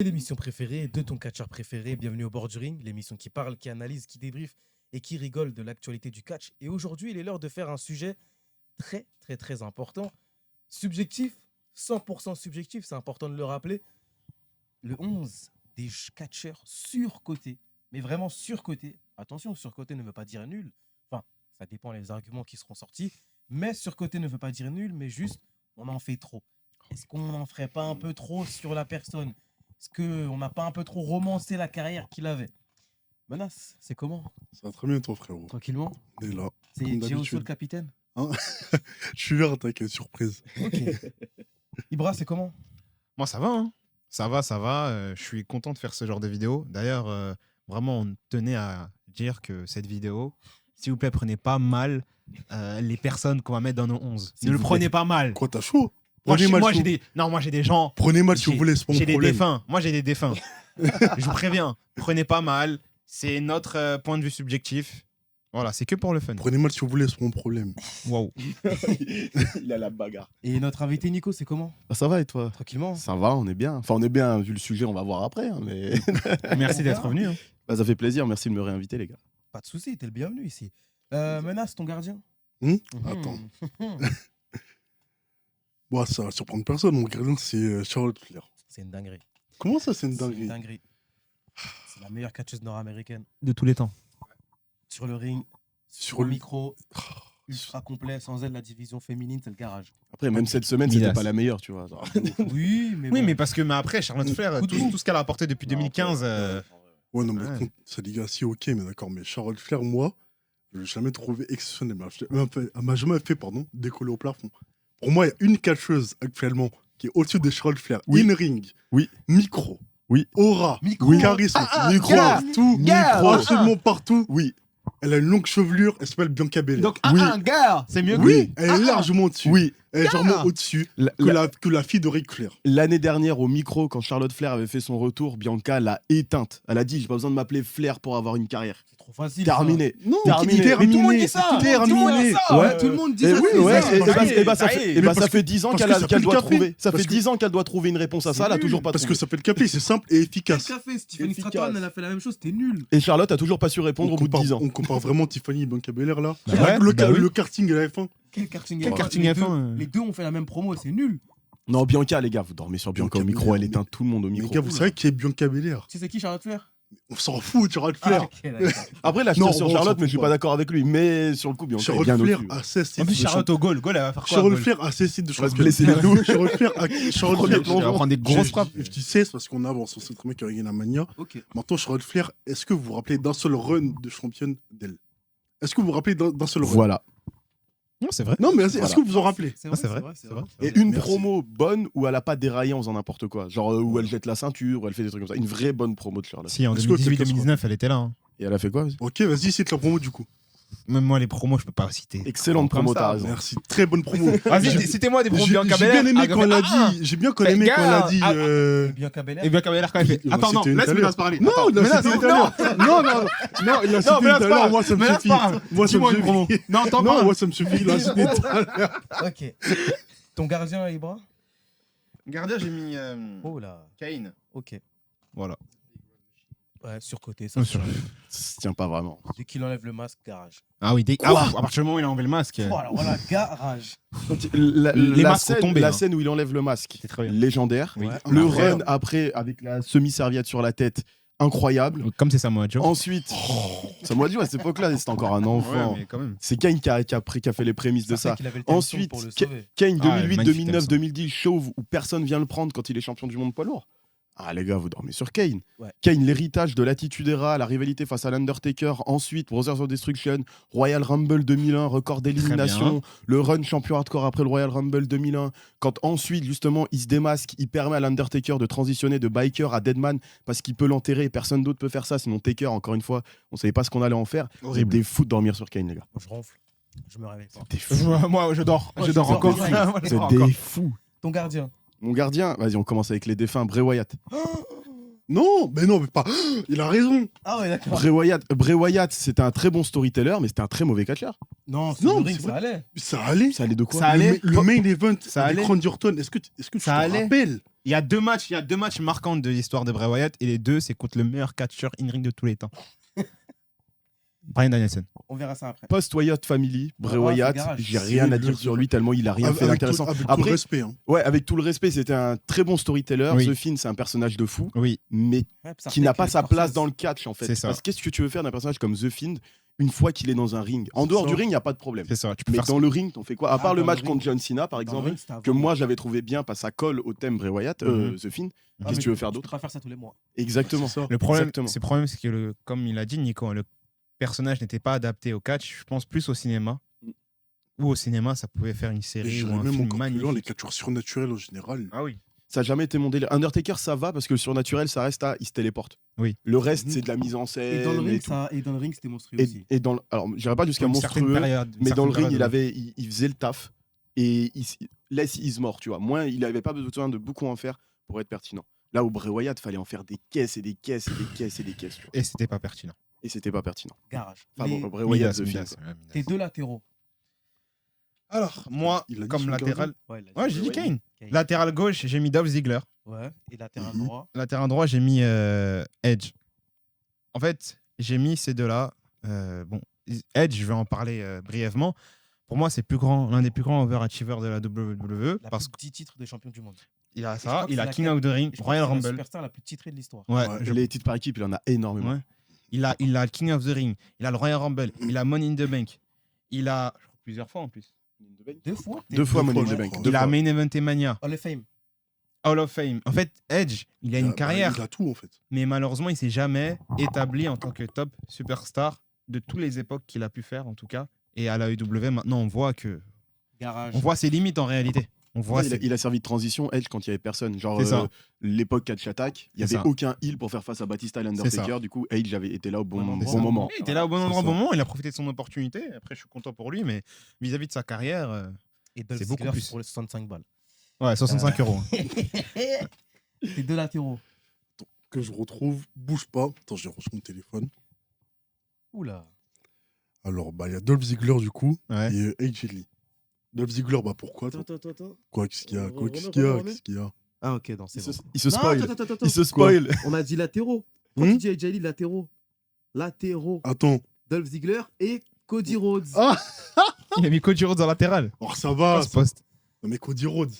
L'émission préférée de ton catcheur préféré. Bienvenue au bord du ring, l'émission qui parle, qui analyse, qui débriefe et qui rigole de l'actualité du catch. Et aujourd'hui, il est l'heure de faire un sujet très important. Subjectif, 100% subjectif, c'est important de le rappeler. Le 11 des catcheurs surcotés, mais vraiment surcotés. Attention, surcoté ne veut pas dire nul. Enfin, ça dépend des arguments qui seront sortis. Mais surcoté ne veut pas dire nul, mais juste, on en fait trop. Est-ce qu'on n'en ferait pas un peu trop sur la personne ? Est-ce qu'on n'a pas un peu trop romancé la carrière qu'il avait ? Menace, c'est comment ? Ça va très bien, toi, frérot. Tranquillement ? On est là. C'est comme Gio d'habitude. le capitaine ? Hein Je suis là, t'inquiète, surprise. Ok. Ibra, c'est comment ? Moi, ça va, hein. Ça va. Je suis content de faire ce genre de vidéo. D'ailleurs, vraiment, on tenait à dire que cette vidéo, s'il vous plaît, prenez pas mal les personnes qu'on va mettre dans nos 11. Ne le prenez pas mal. Quoi, t'as chaud? Moi, Prenez mal j'ai chaud. des... Non, moi, j'ai des gens... Prenez mal si vous voulez, c'est pas mon J'ai des problème. défunts. Moi, j'ai des défunts. Je vous préviens. Prenez pas mal. C'est notre point de vue subjectif. Voilà, c'est que pour le fun. Prenez mal si vous voulez, c'est mon problème. Waouh. Il a la bagarre. Et notre invité Nico, c'est comment ? Bah, ça va et toi? Tranquillement ? Ça va, on est bien. Enfin, on est bien, vu le sujet, on va voir après. Hein, mais Merci d'être venu. Hein. bah, ça fait plaisir, merci de me réinviter, les gars. Pas de souci, t'es le bienvenu ici. Menace, ton gardien ? Attends. Bon, ça va surprendre personne. Mon gardien, c'est Charlotte Flair. C'est une dinguerie. Comment ça, c'est une C'est une dinguerie? dinguerie. C'est la meilleure catcheuse nord-américaine. De tous les temps. Sur le ring, sur le micro, ultra complet. Sans elle, la division féminine, c'est le garage. Après, même cette semaine, Midas. c'était pas la meilleure, tu vois. Genre. Oui, mais Oui, bon. mais parce que après, Charlotte Flair, tout ce qu'elle a apporté depuis 2015... Ouais, non, mais Ouais. contre, ça, les gars, si, ok, mais d'accord. Mais Charlotte Flair, moi, je l'ai jamais trouvé exceptionnel. Elle m'a jamais fait, décoller au plafond. Pour moi, il y a une catcheuse actuellement qui est au-dessus de Charlotte Flair. Oui. In-ring. Oui. Micro. Oui. Aura. Micro. Charisme. Micro. gars. Tout. Gars. Micro. Absolument partout. Oui. Elle a une longue chevelure. Elle s'appelle Bianca Belair. Donc, Oui. gars, c'est mieux que Oui, elle est largement au-dessus. Oui. Elle est largement au-dessus que la fille de Ric Flair. L'année dernière, au micro, quand Charlotte Flair avait fait son retour, Bianca l'a éteinte. Elle a dit, j'ai pas besoin de m'appeler Flair pour avoir une carrière. C'est trop facile. Terminé. Non, Terminé. Mais tout le monde dit ça. Terminé. Ouais. Tout le monde dit Et ça. oui, c'est ouais, ça. et bah, ça ça y fait, est. et bah, Mais ça parce fait 10 ans parce qu'elle que ça qu'elle fait doit le café. trouver. Ça Parce fait que- 10 ans qu'elle doit trouver une réponse à ça, elle a nul, toujours pas Parce que trouvé. ça fait le café, c'est simple et efficace. Qu'est-ce qu'a fait Tiffany Efficace. Stratton, elle a fait la même chose, c'était nul. Et Charlotte a toujours pas su répondre au bout de 10 ans. On compare vraiment Tiffany et Bianca Belair là. Bah ouais, le, bah oui. le karting à la F1. Quel karting Quel F1, karting les F1, deux- Les deux ont fait la même promo et c'est nul. Non, Bianca, les gars, vous dormez sur Bianca Bianca au micro, Belair, elle mais- éteint tout le monde au Mais micro. gars, vous savez qui est Bianca Belair? Tu sais qui Charlotte Flair? On s'en fout de Charlotte Flair. Ok, d'accord. Après, là, je Non, tire sur bon, Charlotte, on mais je suis s'en pas fout. d'accord avec lui. Mais sur le coup, Bianca est Charlotte bien Flair au-dessus. a 16 En titres. plus, de Charlotte au goal, elle va faire quoi Charlotte goal Flair a 16 titres de va se champion. blesser les loups. Charlotte Flair a Premier plongeon. Elle va prendre des grosses Je- frappes. Je dis 16 parce qu'on avance, on sait très bien qu'il y a une mania. Ok. Maintenant, Charlotte Flair, est-ce que vous vous rappelez d'un seul run de championne d'elle? Est-ce que vous vous rappelez d'un seul run? Voilà. Non, c'est vrai. Non, mais est-ce Voilà. que vous en rappelez? C'est Ah, c'est vrai, c'est c'est vrai. Et une Merci. promo bonne où elle a pas déraillé en faisant n'importe quoi. Genre où elle jette la ceinture, où elle fait des trucs comme ça. Une vraie bonne promo de Charlotte. Si, en Est-ce que 2018-2019, elle était là. hein. Et elle a fait quoi vas-y Ok, vas-y, c'est la promo du coup. Même moi, les promos, je peux pas citer. Excellente Comme promo, ça, t'as raison. Merci, très bonne promo. Vas-y, citez-moi des promos J'ai Bianca j'ai Belair. bien aimé Ah, quand elle a ah, dit. J'ai bien Mais aimé quand elle a gars, dit. Et Bianca Belair. Et Bianca Belair, quand elle fait. Il l'a Attends, non, cité une laisse tout à Menace l'heure. parler. Non, Attends, il l'a Menace, cité tout à non, l'heure. Non, il a cité Non, tout Menace, à l'heure. pas. Moi, ça me Menace, suffit. pas. Moi, ça Dis-moi me une promo. suffit. Non, t'en Non, parles. moi, ça me suffit. Il a cité tout à l'heure. Ok. Ton gardien, Ibra? Gardien, j'ai mis Oh là. Kane. Ok. Voilà. Ouais, surcoté, ça. Ouais, c'est sûr. Ça se tient pas vraiment. Dès qu'il enlève le masque, garage. Ah oui, à partir du moment où il a enlevé le masque. Oh, alors voilà, garage. Les masques sont scène, tombés, la hein. scène où il enlève le masque, C'est très bien. légendaire. Oui. Ouais. Le Après, run après avec la semi-serviette sur la tête, incroyable. Comme c'est Samoa Joe. Ensuite, Samoa Joe à cette époque-là, c'était encore un enfant. Ouais, mais quand même. C'est Kane qui a fait les prémices de ça. qu'il avait le thème Ensuite, pour le sauver. Kane Ah, 2008, magnifique 2009, thème, 2010, chauve où personne vient le prendre quand il est champion du monde poids lourd. Ah les gars, vous dormez sur Kane. Ouais. Kane, l'héritage de l'Attitude Era, la rivalité face à l'Undertaker, ensuite Brothers of Destruction, Royal Rumble 2001, record d'élimination, le run champion hardcore après le Royal Rumble 2001. Quand ensuite, justement, il se démasque, il permet à l'Undertaker de transitionner de biker à deadman parce qu'il peut l'enterrer et personne d'autre peut faire ça. Sinon, Taker, encore une fois, on savait pas ce qu'on allait en faire. C'est Horrible. des fous de dormir sur Kane, les gars. Moi, je ronfle. Je me réveille pas. Des fous. Moi, je dors. Moi, Je dors je encore. dors. Moi, je C'est dors des encore. fous. Ton gardien. Mon gardien, vas-y, on commence avec les défunts. Bray Wyatt. Non, mais pas. Il a raison. Ah ouais, d'accord. Bray Wyatt, c'était un très bon storyteller, mais c'était un très mauvais catcheur. Non, c'est Non, le mais ring, c'est ça allait. Ça allait. Ça allait de quoi Ça allait. Le main event Ça avec allait. Randy Orton, est-ce que tu Ça te allait. rappelles? Il y a deux matchs marquants de l'histoire de Bray Wyatt et les deux, c'est contre le meilleur catcheur in-ring de tous les temps. Bryan Danielson. On verra ça après. Post-Wyatt Family, Bray Ah, c'est Wyatt, garage. j'ai rien à dire sur lui tellement il a rien fait Avec d'intéressant. tout le Après, respect. Hein. ouais, avec tout le respect, c'était un très bon storyteller. Oui. The Fiend, c'est un personnage de fou, Oui. mais Ouais, ça qui fait n'a que pas sa Scorsese- place dans le catch en fait. C'est ça. Parce que qu'est-ce que tu veux faire d'un personnage comme The Fiend une fois qu'il est dans un ring? En C'est dehors ça. du ring, il n'y a pas de problème. C'est ça. Tu peux Mais faire dans le ring, t'en fais quoi? À Ah, part le dans match le ring. contre John Cena, par Dans le exemple, ring, c'était avant. que moi j'avais trouvé bien parce que ça colle au thème Bray Wyatt, The Fiend. Ah, Qu'est-ce que mais tu veux faire Tu d'autre? peux pas faire ça tous les mois. Exactement. C'est ça. Le problème, Exactement. c'est que, comme il a dit Nico, le personnage n'était pas adapté au catch. Je pense plus au cinéma. Ou au cinéma, ça pouvait faire une Et série j'irais ou un même film encore plus loin, les magnifique. catcheurs surnaturels en général. Ah oui. Ça n'a jamais été mon délire. Undertaker, ça va parce que le surnaturel, ça reste à. Il se téléporte. Oui. Le reste, Mhm. c'est de la mise en scène. Et dans le ring, tout. c'était monstrueux Et, aussi. et dans le- alors, j'irai pas jusqu'à Une certaine monstrueux, période, une mais dans le certaine ring, période, il faisait le taf et less is more, tu vois. Moins, il n'avait pas besoin de beaucoup en faire pour être pertinent. Là où Bray Wyatt, fallait en faire des caisses et des caisses et des caisses et des caisses, tu vois. Et c'était pas pertinent. Et c'était pas pertinent. Garage. Enfin Les- bon, Bray Wyatt, The Midas, Fiend. ouais, Midas. Tes deux latéraux. Alors, moi, Il a dit comme son latéral. Ouais, il a dit Ouais, j'ai dit Kane. Kane. Latéral gauche, j'ai mis Dolph Ziggler. Ouais. Et latéral Mhm. droit. Latéral droit, j'ai mis Edge. En fait, j'ai mis ces deux-là. Bon, Edge, je vais en parler brièvement. Pour moi, c'est l'un des plus grands overachievers de la WWE La parce plus petit titre de champion du monde. qu'il a je ça, crois que il c'est a la King quat- of the Ring, Et je crois que Royal c'est la Rumble. superstar la plus titrée de l'histoire. Ouais, Ouais, je- Les titres par équipe, il en a énormément. ouais. Il a le King of the Ring, il a le Royal Rumble, il a Money in the Bank, il a je crois, plusieurs fois en plus. 2 fois. Deux fois Money in fois, the je Bank. crois. Deux Il a fois. Main Event Mania, Hall of Fame. Hall of Fame. En fait, Edge, il a une carrière, Il a tout en fait. mais malheureusement, il s'est jamais établi en tant que top superstar de toutes les époques qu'il a pu faire, en tout cas. Et à la AEW, maintenant, on voit Garage. ses limites en réalité. On voit Ouais, il a servi de transition, Edge, quand il n'y avait personne. Genre, C'est ça. l'époque Catch Attack, il n'y C'est avait ça. aucun heal pour faire face à Batista et C'est l'Undertaker. Du coup, Edge avait été là au bon, Bon bon endroit. moment. Il était là au bon C'est endroit, au ça. bon moment. Il a profité de son opportunité. Après, je suis content pour lui, mais vis-à-vis de sa carrière, Et Dolph c'est beaucoup Ziggler plus. pour les 65 balles. ouais, 65 euros. Tes deux latéraux. Que je retrouve, bouge pas. Attends, j'ai reçu mon téléphone. Oula. Alors, bah, il y a Dolph Ziggler du coup Ouais. et AJ Lee. Dolph Ziggler, bah pourquoi Attends. Quoi, qu'est-ce qu'il y a Remets, Quoi, qu'est-ce qu'il y a remets. Qu'est-ce qu'il y a Ah, ok, non, c'est Il bon. se Non, spoil. attends. Il se spoil. On a dit latéraux. Pourquoi Hmm tu dis AJ Lee latéraux? Latéraux. Attends. Dolph Ziggler et Cody Rhodes. Ah Il a mis Cody Rhodes en latéral. Alors ça va. Dans ce poste. Non, mais Cody Rhodes.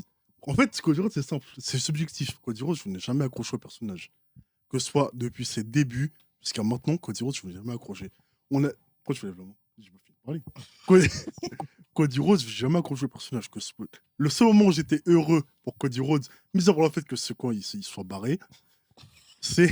En fait, Cody Rhodes, c'est simple. C'est subjectif. Cody Rhodes, je n'ai jamais accroché au personnage. Que ce soit depuis ses débuts jusqu'à maintenant, Cody Rhodes, je ne l'ai jamais accroché. Pourquoi je fais vraiment J'ai pas fini de parler. Cody Rhodes, je n'ai jamais accroché au personnage. Le seul moment où j'étais heureux pour Cody Rhodes, mis à part le fait que ce coin il soit barré, c'est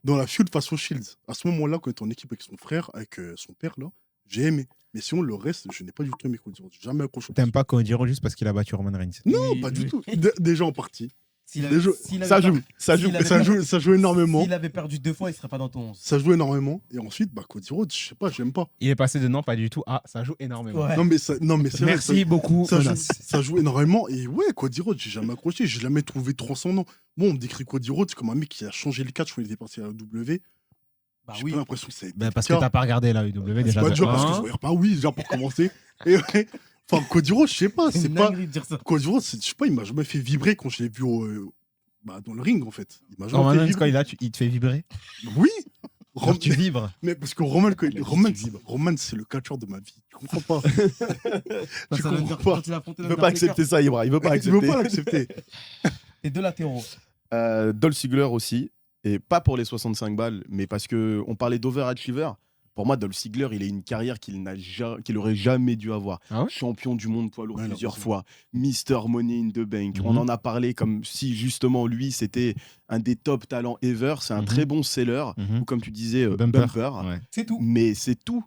dans la feud face aux Shields. À ce moment-là, quand il était en équipe avec son frère, avec son père, là, j'ai aimé. Mais sinon, le reste, je n'ai pas du tout aimé Cody Rhodes. J'ai jamais accroché au T'aimes pas Cody Rhodes juste parce qu'il a battu Roman Reigns. Non, Oui, pas du oui. tout. Déjà en partie. S'il Les jeux- Ça joue. Ça joue. S'il avait Ça joue énormément. S'il avait perdu 2 fois, il serait pas dans ton 11. Ça joue énormément. Et ensuite, bah, Cody Rhodes, je sais pas, j'aime pas. Il est passé de non, pas du tout. Ah, ça joue énormément. Ouais. Non, mais c'est vrai, Merci beaucoup. ça, Jonas. ça joue énormément. Et ouais, Cody Rhodes, j'ai jamais accroché. J'ai jamais trouvé transcendant. Bon, on me décrit Cody Rhodes comme un mec qui a changé le catch quand il était parti à la W. Bah J'ai oui. pas l'impression que ça a été Bah, parce le que cas. t'as pas regardé la UW C'est déjà. pas de dur parce que un. je regarde pas, oui, déjà pour commencer. Et ouais, enfin, Cody Rhodes, je sais pas, C'est c'est une pas. dinguerie de dire ça. Cody Rhodes, je sais pas, il m'a jamais fait vibrer quand je l'ai vu dans le ring, en fait. Il m'a jamais Roman fait Reigns, vibrer. quand il est là, il te fait vibrer. Oui! Genre, tu vibres. Mais parce que Roman, c'est le catcheur de ma vie. Tu comprends pas. Bah, Tu ça veut comprends dire pas. quand il a affronté Il veut pas accepter ça, Ibra. Il veut pas Il veut accepter. pas l'accepter. Tes deux latéraux. Dolph Ziggler aussi. Et pas pour les 65 balles, mais parce qu'on parlait d'overachiever. Pour moi, Dolph Ziggler, il a une carrière qu'il aurait jamais dû avoir. Ah ouais Champion du monde poids lourd Ouais, plusieurs non, fois. Mister Money in the Bank. Mhm. On en a parlé comme si justement lui, c'était un des top talents ever. C'est un Mhm. très bon seller. Mhm. Ou comme tu disais, Bumper. Bumper. Ouais. C'est tout. Mais c'est tout.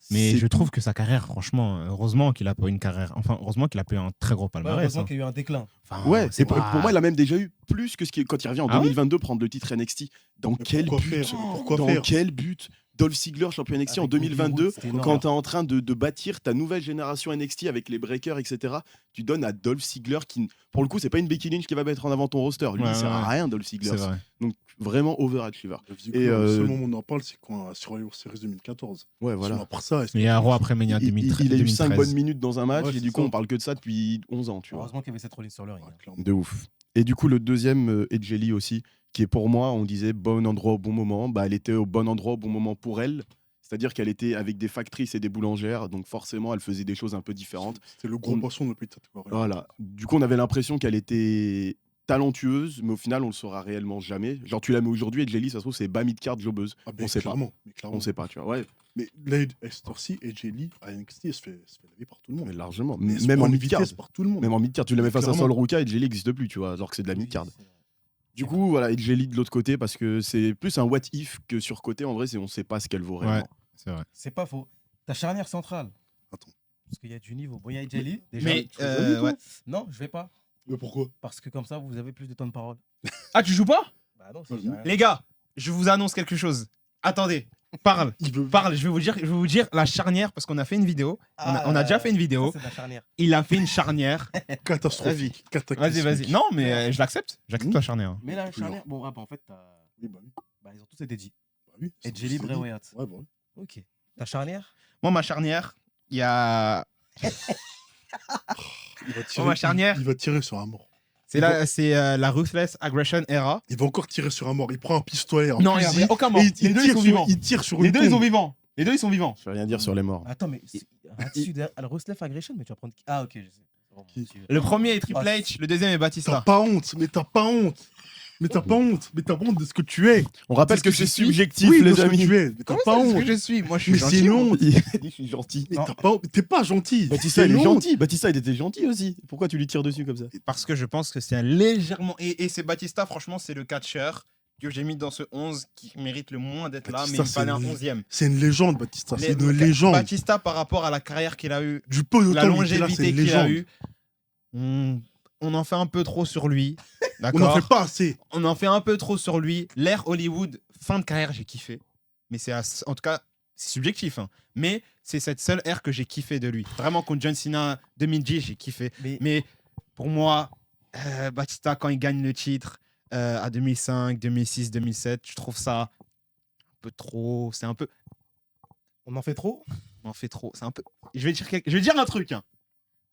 Mais C'est je tout. trouve que sa carrière, franchement, heureusement qu'il a pas eu une carrière. Enfin, heureusement qu'il a pas eu un très gros palmarès. Heureusement hein. qu'il y a eu un déclin. Enfin, Ouais, c'est pour moi, il a même déjà eu plus que ce qui, quand il revient en Ah ouais 2022 prendre le titre NXT. Dans Mais quel pourquoi but faire Pourquoi Dans faire quel but Dolph Ziggler, champion NXT en Avec Bobby 2022, Roode, c'était énorme. quand tu es en train de bâtir ta nouvelle génération NXT avec les breakers, etc. Tu donnes à Dolph Ziggler qui, pour le coup, c'est pas une Becky Lynch qui va mettre en avant ton roster. Lui, Ouais, il sert à ouais. rien, Dolph Ziggler. C'est vrai. Donc vraiment overachiever. Et Et, le seul moment où on en parle, c'est quand sur Survivor Series 2014. Ouais, Sinon, voilà. à part ça, est-ce Il y a un Raw après Mania Il, 2013. il a eu 5 bonnes 2013. minutes dans un match Ouais, et c'est du coup, ça. on parle que de ça depuis 11 ans, tu vois. Heureusement qu'il y avait cette Rollins sur le ring. Ouais, clairement. De ouf. Et du coup, le deuxième, Edge Lee aussi, qui est pour moi, on disait bon endroit au bon moment. Bah, elle était au bon endroit au bon moment pour elle. C'est-à-dire qu'elle était avec des factrices et des boulangères, donc forcément, elle faisait des choses un peu différentes. C'était le gros On- poisson depuis cette catégorie. Voilà. Du coup, on avait l'impression qu'elle était talentueuse, mais au final, on le saura réellement jamais. Genre, tu la mets aujourd'hui, Edge Lee, ça se trouve, c'est bas mid-card jobbeuse. Ah, mais On sait pas. clairement, mais clairement. On sait pas, tu vois. Ouais, Mais là, Esther C et Jelly à NXT, elle se fait laver par tout le monde. mais largement. Mais elle se Même prend en une mid-card. vitesse par tout le monde. Même en mid-card, tu la mets face à Clairement. Sol Ruka, Edge Lee n'existe plus, tu vois, alors que c'est de la mid-card. Oui, c'est- Du coup, voilà, Edge Lee de l'autre côté, parce que c'est plus un what if que sur côté. En vrai, on sait pas ce qu'elle vaut réellement. Ouais, c'est vrai. C'est pas faux. Ta charnière centrale. Attends. Parce qu'il y a du niveau. Bon, il y a Jelly. Déjà. Mais, tu les as vus, toi ouais. Non, je vais pas. Mais pourquoi Parce que comme ça, vous avez plus de temps de parole. Ah, tu joues pas? Bah non, Vas-y. j'ai rien. Les gars, je vous annonce quelque chose. Attendez, parle. Il veut. Parle, je vais vous dire la charnière parce qu'on a fait une vidéo. On a déjà fait une vidéo. Ça, c'est la charnière. Il a fait une charnière. Catastrophique. Vas-y, cataclysmique. vas-y. Non, mais je l'accepte. J'accepte la charnière. Mais la Toujours. charnière. Bon, ah, bah, en fait, Oui, bah oui. bah, ils ont tous été dit. Bah oui. Et c'est- Jelly, c'est Bray dit. Wyatt. Ouais, bah oui. Ok. Ta charnière. Moi, ma charnière, il y a. Il va Oh, tirer, ma charnière. il va tirer sur un mort. C'est la Ruthless Aggression Era. Il va encore tirer sur un mort. Il prend un pistolet. Un Non, il fusil, n'y a aucun mort. et Les il, deux, ils tire sont sur, vivants. il tire sur Les une deux, ils sont tombe. vivants. Les deux, ils sont vivants. Je vais rien dire sur les morts. Attends, mais. Elle Ruthless Aggression, mais tu vas prendre. Ah, ok, je sais. C'est bon, Qui tu- Le premier est Triple Ah, H, le deuxième est T'as Batista. pas honte. Mais t'as pas honte. Mais t'as pas honte. Mais t'as pas honte de ce que tu es. On rappelle C'est que ce c'est je suis. subjectif, Oui, de les ce que amis. tu es. Mais t'as Comment pas ça, c'est ce honte. que je suis? Moi, je suis Mais gentil. c'est une honte. Il a dit, je suis gentil. Mais Non. t'as pas. T'es pas gentil. Batista, C'est il est une honte. gentil. Batista, il était gentil aussi. Pourquoi tu lui tires dessus comme ça? Parce que je pense que c'est un légèrement. Et c'est Batista, franchement, c'est le catcheur que j'ai mis dans ce 11 qui mérite le moins d'être là, mais Batista, il fallait un c'est 11e. C'est une légende, Batista. C'est Les- une légende. Batista, par rapport à la carrière qu'il a eue, Du peu de la temps qu'il était là, c'est longévité une qu'il a légende. eue, on en fait un peu trop sur lui. On n'en D'accord. fait pas assez. On en fait un peu trop sur lui. L'ère Hollywood, fin de carrière, j'ai kiffé. Mais c'est en tout cas, c'est subjectif. Hein. Mais c'est cette seule ère que j'ai kiffé de lui. Vraiment, contre John Cena 2010, j'ai kiffé. Mais Mais pour moi, Batista, quand il gagne le titre à 2005, 2006, 2007, je trouve ça un peu trop. C'est un peu. on en fait trop. On en fait trop. C'est un peu. Je vais dire un truc. Hein.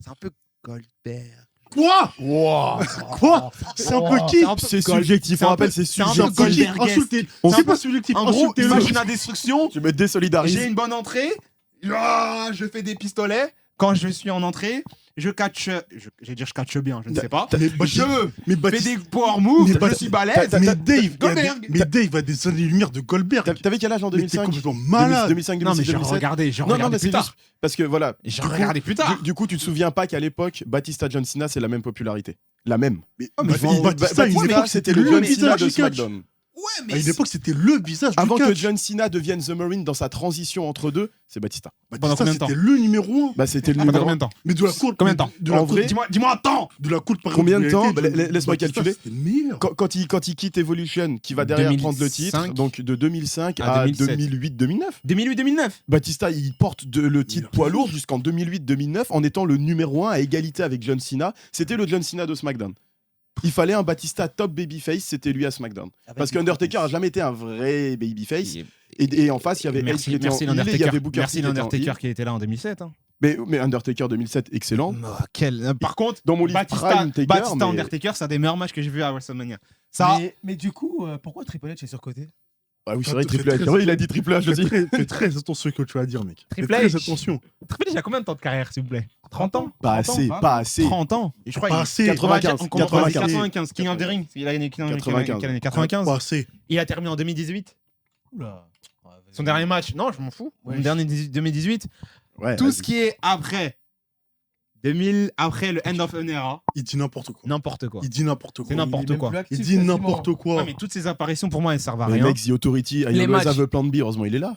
C'est un peu Goldberg. Quoi Wow. Quoi C'est un peu qui C'est Gold- subjectif, c'est on un rappelle, peu- c'est c'est un peu C'est un subjectif. peu qui Goldbergesque. Insultez. On C'est sait pas subjectif. En gros, Insultez-le. machine à destruction. Je me désolidarise. J'ai une bonne entrée. Ah, je fais des pistolets. Quand je suis en entrée, je catch. Je vais dire je catch bien, je ne sais pas. Mais Je Batista, mais fais Batista, des power moves. mais Je Bat- suis balèze. mais Dave, il y a Goldberg. des- mais Dave a des années-lumière de Goldberg. T'avais quel âge en Mais t'es 2005? complètement malade. 2005, Non, mais 2006, j'ai 2007. regardé. J'ai Non, non, regardé mais plus c'est tard. juste parce que voilà. J'ai du coup- regardé plus tard. Du coup, tu te souviens pas qu'à l'époque, Batista John Cena, c'est la même popularité. La même. Mais mais Batista, à une Batista, époque, c'était c'était le le John Cena visage de du catch. SmackDown. Ouais, À une époque, c'était le visage du Avant que catch. John Cena devienne The Marine dans sa transition entre deux, c'est Batista. Pendant Batista, combien de temps c'était le numéro 1. Bah, c'était le Pendant numéro combien un. de temps Mais de la courte. Combien de temps De la En courte- vrai, Dis-moi un temps. de la courte Combien de temps popularité, Bah, laisse-moi Batista, calculer. C'était le meilleur. Quand il quitte Evolution, qui va derrière 2005, prendre le titre, donc de 2005 à à 2007. 2008-2009. 2008-2009. Batista, il porte le titre Meilleur. poids lourd jusqu'en 2008-2009 en étant le numéro 1 à égalité avec John Cena. C'était le John Cena de SmackDown. Il fallait un Batista top babyface, c'était lui à SmackDown. Parce qu'Undertaker a jamais été un vrai babyface. Et en face, il y avait Edge qui Merci, était en merci heel, il y l'Undertaker. avait Booker Merci T qui était en l'Undertaker heel. qui était là en 2007. Hein. Mais Undertaker 2007, excellent. Par contre, Dans mon livre Prime Taker, Batista mais- Undertaker, c'est un des meilleurs matchs que j'ai vu à WrestleMania. Ça, Mais du coup, pourquoi Triple H est surcoté? Ah oui, c'est Fais vrai, Triple H. très- Ouais, il a dit Triple H aussi. Fais très attention à ce que tu vas dire, mec. Fais Triple très H. attention. Triple H, il a combien de temps de carrière, s'il vous plaît? 30 ans? Pas 30 ans, assez, hein. pas assez. 30 ans. Et je crois Pas qu'il- assez. 95, on commence par 95. King of the Ring. Il a gagné King of the Ring. 95. Quelle année 95. Pas assez. Il a terminé en 2018. Oula. Son dernier match. Non, je m'en fous. Ouais, Son dernier 2018. Ouais, Tout vas-y. ce qui est après 2000, après le End of an Era, Il dit n'importe quoi. n'importe quoi. Il dit n'importe C'est quoi. n'importe quoi. Il dit n'importe Ouais, quoi. mais toutes ces apparitions, pour moi, elles servent à Mais rien. mec, The Authority, I Les always matchs. have a plan B, heureusement il est là.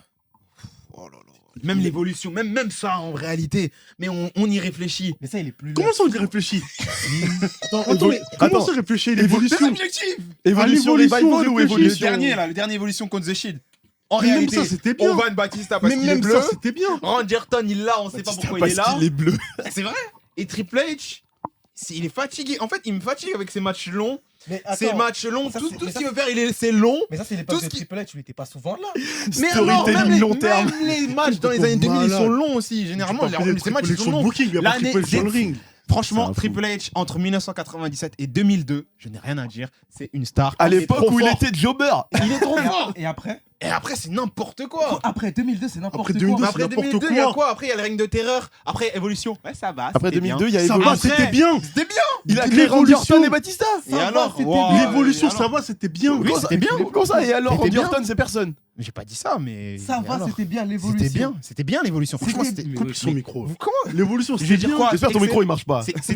Même l'évolution, même ça en réalité. Mais on y réfléchit. Mais ça, il est plus. Comment ça on y réfléchit Attends, Attends, mais comment Attends. ça réfléchit l'évolution objectif. Évolution, l'évolution, revival ou réfléchis. Le évolution dernier, là, le dernier évolution contre The Shield. En Mais même réalité, ça, c'était bien. Ovan Batista parce Mais qu'il est même bleu. ça, c'était bien. Rangerton, il l'a, on sait pas pourquoi il est là. Il est bleu. C'est vrai. Et Triple H, il est fatigué. En fait, il me fatigue avec ces matchs longs. Mais Ces attends, matchs longs, ça, tout c'est- ce mais qu'il ça, veut faire, c'est long. mais ça, c'est Tout l'époque ce de qui- Triple H, tu n'étais pas souvent là. Mais alors, Storytelling long terme. même les matchs dans les années 2000, ils sont longs aussi. Généralement, ces matchs, ils sont longs. Booking, il y a pas L'année Triple H dans le ring. Franchement, C'est un fou. Triple H, entre 1997 et 2002, je n'ai rien à dire, c'est une star. À Il est l'époque trop où il fort. était jobber. Il est trop fort. Et après Et après, c'est n'importe quoi. Après 2002, c'est n'importe Après quoi. 2002, Mais c'est après n'importe 2002, il y a quoi. quoi? Après, il y a le règne de terreur. Après, évolution. Ouais, ça va. Après c'était 2002, il y a Ça évolué. va, c'était bien. C'était bien. Il a créé Randy L'évolution. Orton et Batista. Et alors L'évolution, et ça alors va, c'était bien. Oui, c'était bien. Comment ça Et alors, C'était Randy bien. Orton, c'est personne. J'ai pas dit ça, mais. Ça et va, alors c'était bien l'évolution. C'était bien l'évolution. Franchement, C'était- c'était. Coupe son micro. Vous- Comment L'évolution, Je vais c'était dire bien. quoi J'espère que ton excellent. micro il marche pas. C'est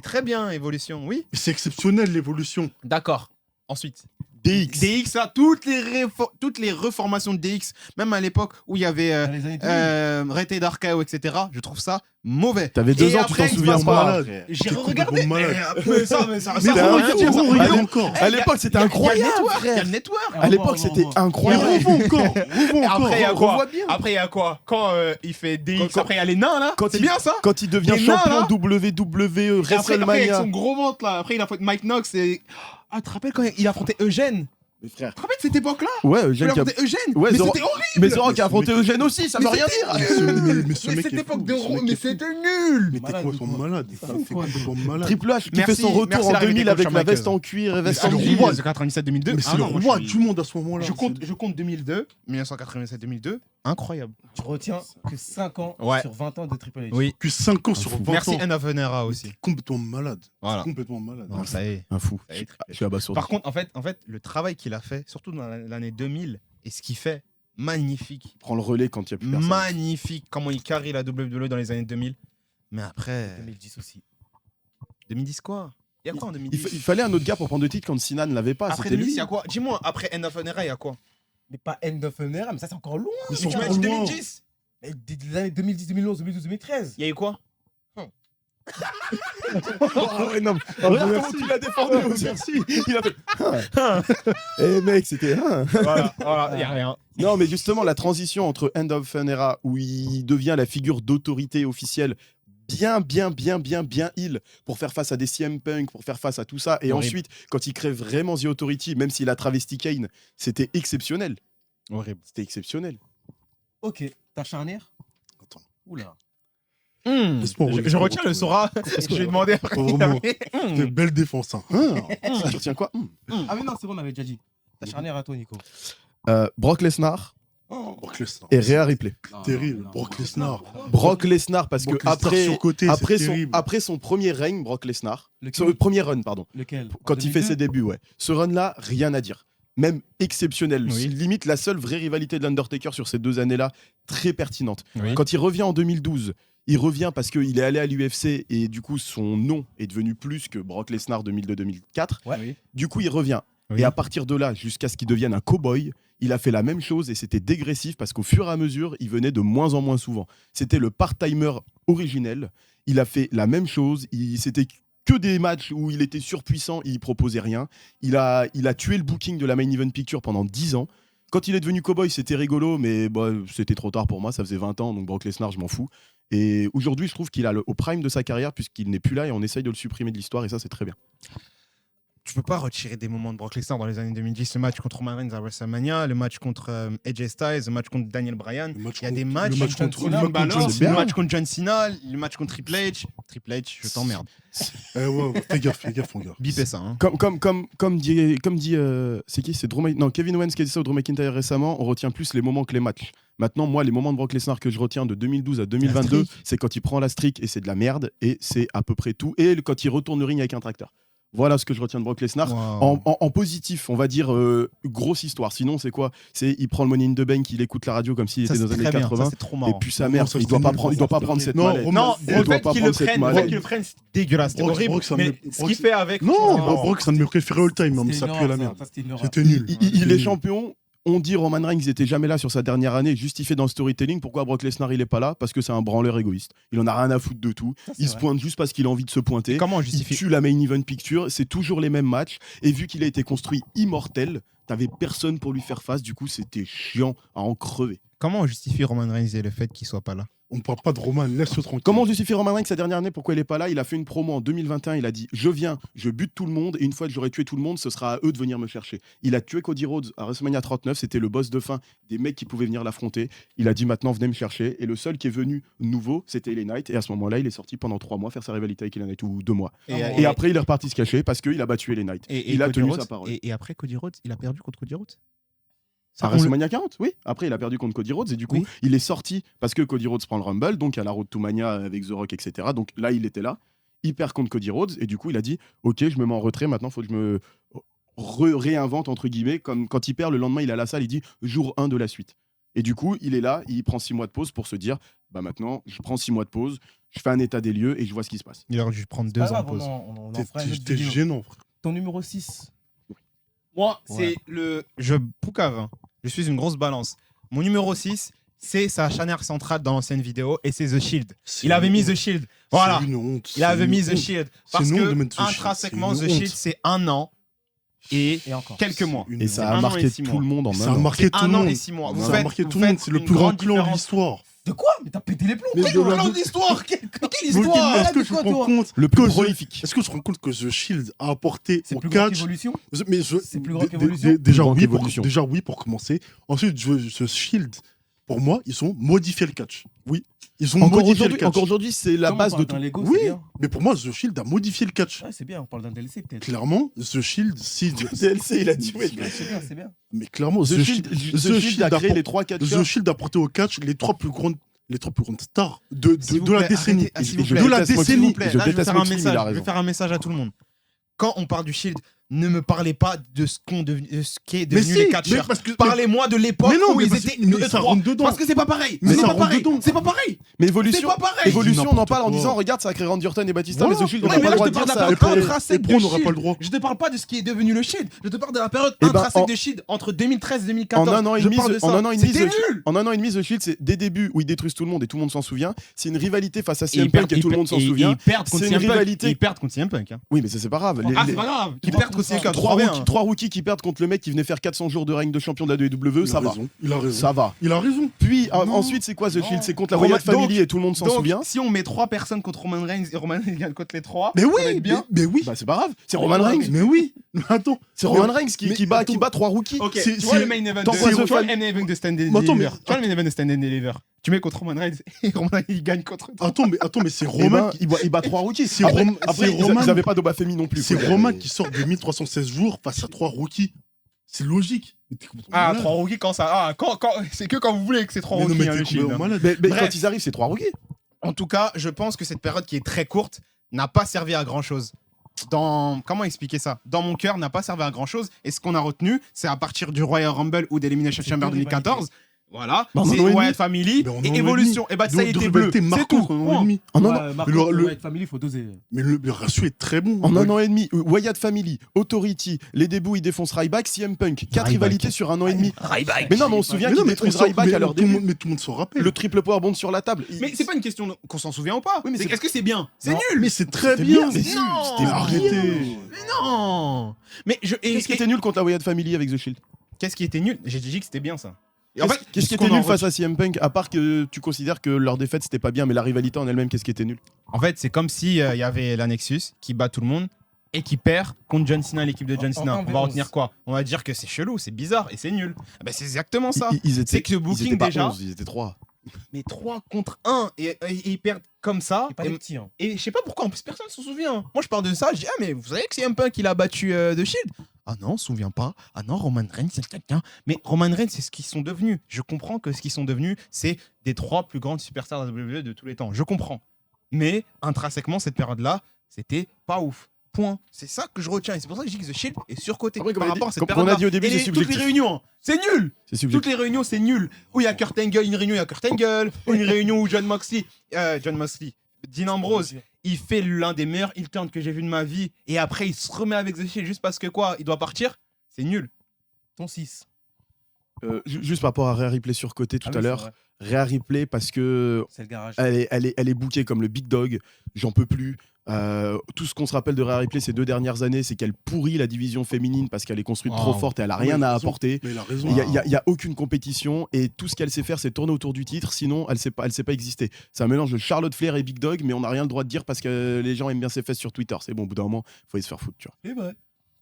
très bien, évolution, oui. C'est exceptionnel, l'évolution. D'accord. Ensuite, DX. DX, là, toutes les reformations de DX, même à l'époque où il y avait Dans les années 2000. Rated Darkao, etc., je trouve ça mauvais. T'avais 2 Et ans, tu après, t'en il se souviens passe pas. quoi Malade. J'ai T'es regardé. complètement malade. Mais ça Mais veut t'as rien rien dire, ça. regarde Regarde. encore. À l'époque, c'était incroyable, Il y a frère. le network. À l'époque, c'était Mais incroyable. revois encore. Revois Et encore. après, il y a quoi revois bien. Après, il y a quoi Quand il fait DX, Quand- après, il y a les nains, là. C'est il- bien ça Quand il devient Les nains, champion là. WWE Et après, avec WrestleMania. son gros ventre, là. Après, il a affronté Mike Knox et. Ah, tu te rappelles quand il a affronté Eugène? Mais frère. Tu te rappelles de cette époque-là? Ouais, Il Eugène a qui a. affronté Eugène. Ouais, Mais Zoro- c'était horrible. Mais Zoro qui a Mais affronté ce mec- Eugène aussi, ça Mais veut rien c'était- dire. Mais ce Mais mec cette est époque fou, de ce mec mais est fou. c'était nul. Mais t'es complètement malade. T'es complètement malade. Triple H qui Merci- fait son retour merci en l'arrivée 2000 des avec coachs la Michael. veste en cuir et veste c'est en le jean. roi. de 97-2002. Mais c'est le roi du monde à ce moment-là. Je compte 2002, 1987-2002. Incroyable. Tu retiens que 5 ans Ouais. sur 20 ans de Triple H. Oui. Depuis 5 ans sur 20 Merci ans. End of an Era aussi. Complètement malade. Voilà. Complètement malade. Non, ça y est. Un fou. Ça y est, Triple H. Je suis abasourdi. Par contre, en fait, le travail qu'il a fait, surtout dans l'année 2000, et ce qu'il fait, magnifique. Prends le relais quand il n'y a plus personne. Magnifique. Comment il carry la WWE dans les années 2000. Mais après. 2010 aussi. 2010 quoi? Il y a quoi en 2010? Il fallait un autre gars pour prendre le titre quand Cena ne l'avait pas. Après C'était 2010, lui. il y a quoi? Dis-moi, après End of an Era, il y a quoi? Mais pas End of an Era, mais ça c'est encore loin. Ils Mais sont tu m'as encore dit loin. 2010? Mais des années 2010, 2011, 2012, 2013. Il y a eu quoi? Ah ouais, non. Regarde comment tu l'as défendu aussi. Il a fait. Eh mec, c'était. Voilà, il y a rien. Non, mais justement, la transition entre End of an Era, où il devient la figure d'autorité officielle, bien heal pour faire face à des CM Punk, pour faire face à tout ça. Et Horrible. ensuite, quand il crée vraiment The Authority, même s'il a travesti Kane, c'était exceptionnel. Horrible. C'était exceptionnel. Ok, ta charnière. Attends. Oula. Laisse-moi Je retiens le Sora. Je lui ai demandé après. Pas vraiment. C'était une belle défense. Hein. Tu retiens quoi Ah mais non, c'est bon, on avait déjà dit. Ta charnière à toi, Nico. Brock Lesnar Brock Lesnar. et Rhea Ripley. Terrible. Brock Lesnar. Brock Lesnar, parce que Brock Lesnar après, surcoté, après, c'est son, terrible. après son premier règne, Brock Lesnar, Lequel son premier run, pardon, Lequel quand il fait ses débuts, ouais. Ce run-là, rien à dire. Même exceptionnel. Oui. C'est limite la seule vraie rivalité de l'Undertaker sur ces 2 années-là, très pertinente. Oui. Quand il revient en 2012, il revient parce qu'il est allé à l'UFC et du coup son nom est devenu plus que Brock Lesnar 2002-2004. Ouais. Du coup, il revient. Oui. Et à partir de là, jusqu'à ce qu'il devienne un cow-boy, il a fait la même chose et c'était dégressif parce qu'au fur et à mesure, il venait de moins en moins souvent. C'était le part-timer originel. Il a fait la même chose. C'était que des matchs où il était surpuissant, il proposait rien. Il a tué le booking de la Main Event Picture pendant 10 ans. Quand il est devenu cowboy, c'était rigolo, mais bah, c'était trop tard pour moi. Ça faisait 20 ans, donc Brock Lesnar, je m'en fous. Et aujourd'hui, je trouve qu'il a au prime de sa carrière, puisqu'il n'est plus là et on essaye de le supprimer de l'histoire, et ça, c'est très bien. Tu peux pas retirer des moments de Brock Lesnar dans les années 2010. Le match contre Roman Reigns à WrestleMania, le match contre AJ Styles, le match contre Daniel Bryan. Le match Il y a des contre- matchs le match contre contre- Finn le match contre Balor, John le Cena. match contre John Cena, le match contre Triple H. Triple H, je t'emmerde. Ouais, fais gaffe, mon gars. Bipez ça. Hein. Comme dit c'est qui, c'est Kevin Owens qui a dit ça au Drew McIntyre récemment, on retient plus les moments que les matchs. Maintenant, moi, les moments de Brock Lesnar que je retiens de 2012 à 2022, c'est quand il prend la streak et c'est de la merde, et c'est à peu près tout. Et quand il retourne le ring avec un tracteur. Voilà ce que je retiens de Brock Lesnar. Wow. En positif, on va dire grosse histoire. Sinon, c'est quoi? C'est il prend le Money in the Bank, il écoute la radio comme s'il Ça, était dans c'est les années très bien. 80. Ça, c'est trop Et marrant. puis sa Non, mère, ça, il doit c'était pas nul, prendre, il ça, doit pas c'était prendre nul. cette Non, mallette. Non, Il le doit fait pas qu'il le prendre cette prenne, mallette. c'est dégueulasse, c'est Brock, horrible. Brock, ça mais me- ce Brock, qu'il fait avec. Non, Oh. Brock, ça ne me préféré all time, mais ça pue la merde. Ça, c'était une horreur. C'était nul. Il est champion. On dit Roman Reigns n'était jamais là sur sa dernière année, justifié dans le storytelling. Pourquoi Brock Lesnar il est pas là? Parce que c'est un branleur égoïste. Il en a rien à foutre de tout. Ça, c'est Il se vrai. pointe juste parce qu'il a envie de se pointer. Comment on Il justifie tue la main event picture. C'est toujours les mêmes matchs. Et vu qu'il a été construit immortel, t'avais personne pour lui faire face. Du coup, c'était chiant à en crever. Comment on justifie Roman Reigns et le fait qu'il soit pas là? On parle pas de Roman, laisse-le tranquille. Comment justifier Roman Reigns sa dernière année? Pourquoi il est pas là? Il a fait une promo en 2021. Il a dit je viens, je bute tout le monde et une fois que j'aurai tué tout le monde, ce sera à eux de venir me chercher. Il a tué Cody Rhodes à WrestleMania 39. C'était le boss de fin des mecs qui pouvaient venir l'affronter. Il a dit maintenant venez me chercher. Et le seul qui est venu nouveau, c'était LA Knight. Et à ce moment-là, il est sorti pendant 3 mois faire sa rivalité avec LA Knight ou 2 mois. Et après, il est reparti se cacher parce qu'il a battu LA Knight. Il a Cody tenu Rhodes, sa parole. Et après Cody Rhodes, il a perdu contre Cody Rhodes. À Ça, on le- WrestleMania 40, oui. Après, il a perdu contre Cody Rhodes et du coup, Oui. il est sorti parce que Cody Rhodes prend le Rumble, donc à la Road to Mania avec The Rock, etc. Donc là, il était là. Il perd contre Cody Rhodes et du coup, il a dit ok, je me mets en retrait. Maintenant, il faut que je me réinvente entre guillemets. Comme quand il perd, le lendemain, il est à la salle, il dit jour 1 de la suite. Et du coup, il est là, il prend 6 mois de pause pour se dire bah maintenant, je prends 6 mois de pause, je fais un état des lieux et je vois ce qui se passe. Il aurait dû prendre 2 Pas ans de grave, pause. on en fera une autre T'es vidéo. gênant, frère. Ton numéro 6. Moi, Ouais. c'est le. Je poucave. Hein. Je suis une grosse balance. Mon numéro 6, c'est sa charnière centrale dans l'ancienne vidéo et c'est The Shield. Il avait mis The Shield. Voilà. C'est une honte. Il avait c'est mis une The honte. Shield. C'est Parce une honte de que mettre The Shield, intrinsèquement, c'est The une Shield, honte. c'est 1 an et Et encore. quelques mois. Une Et honte. ça un a an marqué et 6 tout mois. le monde en Ça un a an. marqué tout 1 le an monde. et 6 mois. Vous Ça a faites, marqué vous tout le monde. faites C'est le une plus grand grande clan de différence. l'histoire. De quoi? Mais t'as pété les plombs. Mais Quel de la- clan d'histoire? Quelle Mais histoire? Est-ce que Arrête, tu quoi, te rends toi compte Le plus que prolifique. Est-ce que tu te rends compte que The Shield a apporté C'est au plus grand catch qu'Evolution. C'est plus grand qu'Evolution. Déjà, grande oui, qu'Evolution. déjà oui pour commencer. Ensuite, The Shield, pour moi, ils ont modifié le catch. Oui. Ils ont Encore modifié le aujourd'hui, catch. encore aujourd'hui, c'est la Comme on base parle de tout. d'un Lego, Oui, c'est bien. mais pour moi, The Shield a modifié le catch. Ouais, c'est bien, on parle d'un DLC peut-être. Clairement, The Shield, si. DLC, il a dit, ouais. C'est bien, c'est bien. Mais clairement, The Shield a créé les 3 The catcheurs. Shield a apporté au catch les trois plus grandes stars de S'il vous la plaît, décennie. arrêtez- s'il Et vous je plaît, de la déteste Moxley, décennie. s'il vous S'il plaît. vous plaît, Je là, je vais déteste faire un Moxley, mais il a message. Je vais raison. faire un message à tout le monde. Quand on parle du Shield, ne me parlez pas de ce qu'est Mais devenu si, les mais catcheurs. parce que. Parlez-moi de l'époque Mais non, où mais ils parce- étaient mais eux ça trois. rentre dedans. Parce que c'est pas pareil. Mais C'est ça pas rentre pareil. dedans. C'est pas pareil. Mais C'est Evolution, pas pareil. Evolution, on en N'importe parle en quoi. disant regarde, ça a créé Randy Orton et Batista, Voilà. mais The Shield, on Ouais, n'a mais pas là, le droit je de te dire parle ça. de la période Après, intrinsèque après, on de n'aura Shield. pas le droit. Je te parle pas de ce qui est devenu le Shield. Je te parle de la période Eh ben, intrinsèque en- de Shield entre 2013 et 2014. En un an et Je demi, parle de en ça. un an et demi, C'était The- nul. en un an et demi, The Shield, c'est des débuts où ils détruisent tout le monde et tout le monde s'en souvient. C'est une rivalité face à Et CM ils Punk perdent- et tout le monde s'en et souvient. ils perdent contre C'est une CM Punk. rivalité. Ils perdent contre CM Punk. hein. Oui, mais ça c'est pas grave. Ah, c'est pas grave. Ils perdent contre CM Punk. 3 rookies qui perdent contre le mec qui venait faire 400 jours de règne de champion de la WWE, Il ça a va. raison. Il a raison. Ça va. Il a raison. Puis Non. ensuite, c'est quoi The Shield? C'est contre la Roman- Wyatt Family donc- et tout le monde s'en Donc, souvient. si on met 3 personnes contre Roman Reigns et Roman Reigns gagne contre les 3, Mais ça va oui, être bien. mais oui. Bah c'est pas grave. C'est Roman Reigns. Mais oui. Mais attends. C'est Roman Reigns mais qui bat attends. 3 rookies. Ok, C'est- tu vois c'est- le main event Tant de que c'est tu vois Roman- le main event de Stand and Mais attends, Deliver. mais- Tu vois le main event de Stand and Deliver. Tu mets contre Roman Reigns et Roman Reigns il gagne contre toi. Attends, mais c'est Eh Roman. ben, il bat 3 rookies. C'est Après, Roman- après, c'est Roman- ils avaient pas d'Obafemi non plus. C'est quoi. Roman qui sort de 1316 jours face à 3 rookies. C'est logique. Mais t'es complètement Ah, malade. 3 rookies quand ça. Ah, c'est que quand vous voulez que c'est 3 Mais non, rookies mais hein, t'es le Shield. complètement malade. Mais Bref. quand ils arrivent, c'est 3 rookies. En tout cas, je pense que cette période qui est très courte n'a pas servi à grand chose. Comment expliquer ça? Dans mon cœur, n'a pas servi à grand chose. Et ce qu'on a retenu, c'est à partir du Royal Rumble ou d'Elimination C'est Chamber deux 2014. Voilà, Bah, en c'est un an et Wyatt Family Mais en un an et et Evolution. Et bah ça a été bleu. C'est tout. en un an et Point. demi. En un an- Ouais, Marco, le- le White Family, faut doser. Mais le ratio est très bon. En un an et demi, Wyatt Family, Authority, les débuts, ils défoncent Ryback, CM Punk. 4 Ryback. rivalités sur un an et demi. Ryback. Mais non, mais on se souvient Mais non, qu'ils mais détruisent on s'en- Ryback mais à leur tout le début. monde- Mais tout le monde s'en rappelle. Le triple powerbomb sur la table. Mais c'est pas une question qu'on s'en souvient ou pas. Oui, mais C'est- c'est- Est-ce que c'est bien? C'est Non, nul. Mais c'est très C'était bien. bien, mais Mais non. C'était arrêté. Mais non. Mais Qu'est-ce qui était nul contre la Wyatt Family avec The Shield? Qu'est-ce qui était nul? J'ai dit que c'était bien ça. Et en fait, Qu'est-ce qui ce qu'on était en nul face à CM Punk, à part que tu considères que leur défaite c'était pas bien, mais la rivalité en elle-même, qu'est-ce qui était nul? En fait, c'est comme si il y avait la Nexus qui bat tout le monde et qui perd contre John Cena, l'équipe de John En Cena. On va 1v11. retenir quoi? On va dire que c'est chelou, c'est bizarre et c'est nul. Eh ben, c'est exactement ça. Ils C'est étaient, que le ils booking étaient pas déjà, 11, ils étaient 3. mais 3 contre 1 et ils perdent comme ça. C'est pas les petits. Hein. Et je sais pas pourquoi, en plus personne s'en souvient. Moi je parle de ça, je dis ah mais vous savez que c'est un Punk il a battu The Shield. Ah non, on se souvient pas. Ah non, Roman Reigns c'est quelqu'un. Mais Roman Reigns c'est ce qu'ils sont devenus. Je comprends que ce qu'ils sont devenus c'est des 3 plus grandes superstars de la WWE de tous les temps. Je comprends. Mais intrinsèquement cette période-là, c'était pas ouf. Point. C'est ça que je retiens et c'est pour ça que je dis que The Shield est surcoté Après, comme par on a dit- rapport à cette comme période. on a dit au début, Et c'est toutes les subjectif. réunions, hein, c'est nul. C'est Toutes subjectif. les réunions, c'est nul. Où il y a Kurt Angle, une réunion, il y a Kurt Angle. Ou une réunion où John Moxley, Dean Ambrose, il fait l'un des meilleurs heel turns que j'ai vu de ma vie. Et après, il se remet avec The Shield juste parce que quoi, il doit partir. C'est nul. Ton 6. Juste par rapport à Rhea Ripley surcoté tout Ah à oui, c'est l'heure. vrai. Rhea Ripley parce que C'est le garage. elle est bookée comme le big dog. J'en peux plus. Tout ce qu'on se rappelle de Rhea Ripley ces 2 dernières années, c'est qu'elle pourrit la division féminine parce qu'elle est construite trop Wow. forte et elle a Ouais, rien il a à raison. apporter. Mais il a raison. Il y a aucune compétition et tout ce qu'elle sait faire, c'est tourner autour du titre. Sinon, elle sait pas exister. C'est un mélange de Charlotte Flair et Big Dog, mais on n'a rien le droit de dire parce que les gens aiment bien ses fesses sur Twitter. C'est bon, au bout d'un moment, faut aller se faire foutre. Tu vois. C'est vrai.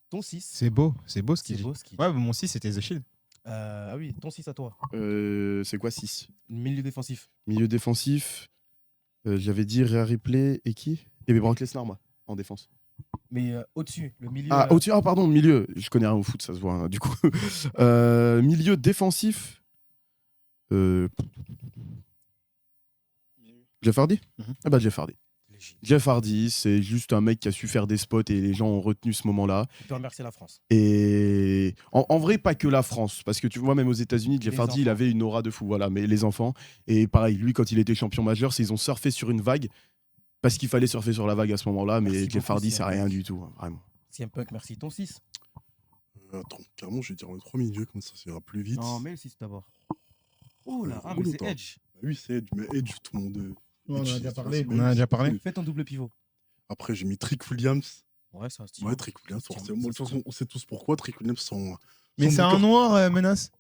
Ton 6. C'est beau ce qu'il C'est dit. beau ce qu'il dit. Ouais, mon 6 c'était The Shield. Ah oui, ton 6 à toi. C'est quoi 6 Milieu défensif. Milieu défensif. J'avais dit Rhea Ripley et qui Il y avait Brock Lesnar, moi, en défense. Mais au-dessus, le milieu. Ah, au-dessus, pardon, milieu. Je connais rien au foot, ça se voit, hein, du coup. Milieu défensif. Jeff Hardy Mhm. Ah bah Jeff Hardy. Légitime. Jeff Hardy, c'est juste un mec qui a su faire des spots et les gens ont retenu ce moment-là. Tu peux remercier la France. Et en vrai, pas que la France, parce que tu vois, même aux États-Unis, Jeff Les Hardy, il enfants. avait une aura de fou, voilà, mais les enfants. Et pareil, lui, quand il était champion majeur, ils ont surfé sur une vague, parce qu'il fallait surfer sur la vague à ce moment-là, mais Merci Jeff beaucoup, Hardy, c'est CM rien Punk. du tout, hein, vraiment. CM Punk, merci. Ton 6. Attends, carrément, je vais dire les 3 milieux, comme ça ira plus vite. Non, mais le 6 d'abord. Oh là, Oh, mais c'est longtemps. Edge. Bah oui, c'est Edge, mais Edge, tout le monde. On en a Edge, déjà c'est- parlé. c'est- On en a déjà parlé. Fais ton double pivot. Après, j'ai mis Trick Williams. Ouais, c'est un style. Ouais, Trick Williams, Tiens, forcément. De toute façon, on sait tous pourquoi. Trick Williams, Mais son c'est un booker- noir, menace.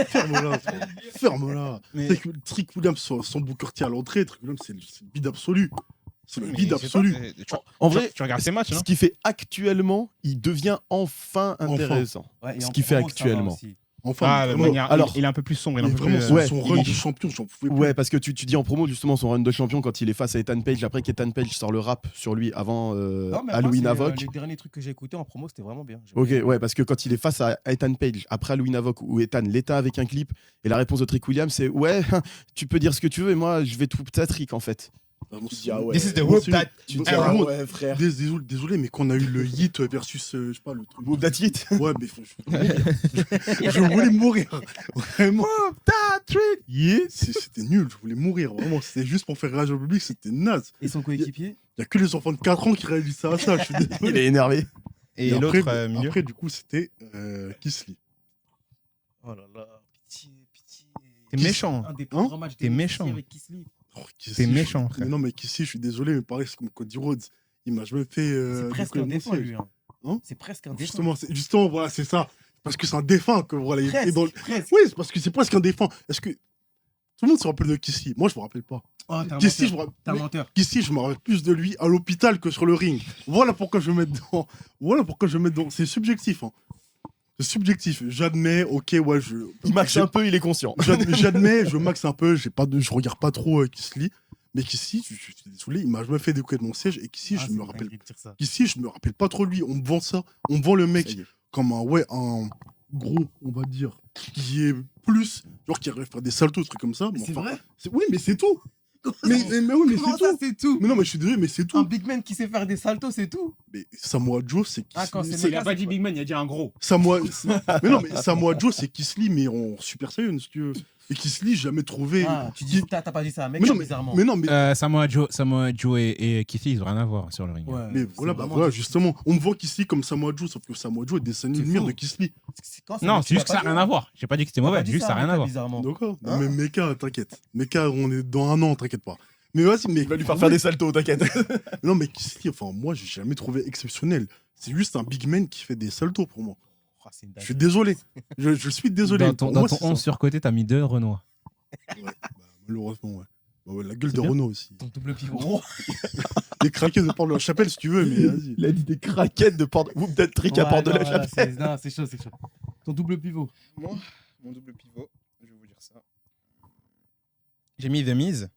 Ferme-la, toi. Ferme-la. Mais- Trick Williams, son booker à l'entrée, Trick Williams, c'est le bid absolu. C'est le Mais bid je sais pas, absolu. En vrai, tu regardes ses matchs, non ce qu'il fait actuellement, il devient enfin intéressant. Ouais, et Ce en qu'il fait promo, ça va actuellement. aussi. Enfin, Ah, de vraiment, manière. alors- Il est un peu plus sombre. Il est mais un peu vraiment, plus. son, ouais, son il run est- de champion, j'en pouvais plus. Ouais, parce que tu dis en promo justement son run de champion quand il est face à Ethan Page, après qu'Ethan Page sort le rap sur lui avant Non, mais Halloween après, Havoc. les derniers trucs que j'ai écoutés en promo, c'était vraiment bien. J'ai Ok, bien aimé. ouais, parce que quand il est face à Ethan Page, après Halloween Havoc, où Ethan l'état avec un clip, et la réponse de Trick Williams, c'est ouais, tu peux dire ce que tu veux, et moi, je vais tout ta trick en fait. Vraiment, Tu dis, ah ouais. This is the Moi, whoop c'est- that. Tu dis, Ah, ah vraiment, ouais, frère. Désolé, mais quand on a eu le hit versus, je sais pas, le truc. Whoop that hit. Ouais, mais je voulais mourir. Vraiment. Yeah. C'était nul, je voulais mourir. Vraiment, c'était juste pour faire rage au public, c'était naze. Et son coéquipier Il y a que les enfants de 4 ans qui réalisent ça. Je suis Il désolé. est énervé. Et après, l'autre milieu. Après, du coup, c'était Kisly. Oh là là, pitié, pitié. T'es méchant. Un des Hein plus grands matchs T'es de méchant. avec Kisly. Oh, Kisly, T'es je- méchant, frère. Mais non, mais Kisly, je suis désolé, mais pareil, c'est comme Cody Rhodes. Il m'a jamais fait. C'est presque un défunt, lui. Hein. Hein C'est presque un défunt. Justement, voilà, c'est ça. Parce que c'est un défunt que voilà. il est Presque, dans le- presque. Oui, c'est parce que c'est presque un défunt. Est-ce que tout le monde se rappelle de Kisly? Moi, je me rappelle pas. Oh, t'es un Kisly, je menteur. me T'es un rappelle. menteur. Kisly, je me rappelle plus de lui à l'hôpital que sur le ring. Voilà pourquoi je vais mettre dedans. Voilà pourquoi je vais mettre dedans. C'est subjectif. Hein. C'est subjectif. J'admets, ok, ouais, Il maxe un peu, il est conscient. J'admets, je maxe un peu, je regarde pas trop Kisly, mais Kisly, je suis désolé, il m'a jamais fait découvrir de mon siège et Kisly, Ah, je c'est me une rappelle. dinguerie de dire ça. Kisly, je me rappelle pas trop de lui. On me vend ça, on me vend le mec Ça y est. comme un gros, on va dire, qui est plus, genre qui arrive à faire des saltos, des trucs comme ça. C'est vrai Oui, mais c'est tout. Mais oui, mais Comment c'est ça, tout. c'est tout Mais non, mais je suis désolé, mais c'est Un tout. big man qui sait faire des saltos, c'est tout. Mais Samoa Joe, c'est Ah, quand Kisly. c'est Il a pas dit Big Man, il a dit un gros. Mais non, mais Samoa Joe, c'est Kisly, mais en Super Saiyan, si tu veux. Et Kisly, j'ai jamais trouvé. Ah, tu dis, t'as pas dit ça à un mec, Mais non, bizarrement. Mais non, mais Samoa Joe et Keith Lee, ils ont rien à voir sur le ring. Ouais, Mais c'est voilà, bah vraiment voilà, difficile. justement, on me voit Kisly comme Samoa Joe, sauf que Samoa Joe est des scènes C'est lumière faux. de Kisly. Quand Non, tu c'est juste que l'as ça n'a pas rien dit, à voir. J'ai pas dit que c'était t'as pas mauvais, dit juste ça ça n'a à rien à Mecca, voir. bizarrement. D'accord. Hein Mais Mecca, t'inquiète. Mecca, on est dans un an, t'inquiète pas. Mais vas-y, mais. Il va lui faire faire des saltos, t'inquiète. Non, mais Kisly, enfin, moi, j'ai jamais trouvé exceptionnel. C'est juste un big man qui fait des saltos pour moi. Oh, c'est une Je suis dinguerie. désolé. Je suis désolé. Dans Pour ton moi, c'est 11 ça. sur côté, t'as mis 2 Renoir. Ouais, bah, malheureusement, ouais. Bah ouais, la gueule C'est de bien. Renault aussi. Ton double pivot. Oh, Les craqués de Port de la Chapelle, si tu veux, mais vas-y. Il a dit des craquettes de Port. Whoop that trick à ouais, Port de non, la là, Chapelle. Non, c'est chaud, c'est chaud. Ton double pivot. Moi, mon double pivot, je vais vous dire ça. J'ai mis The Miz.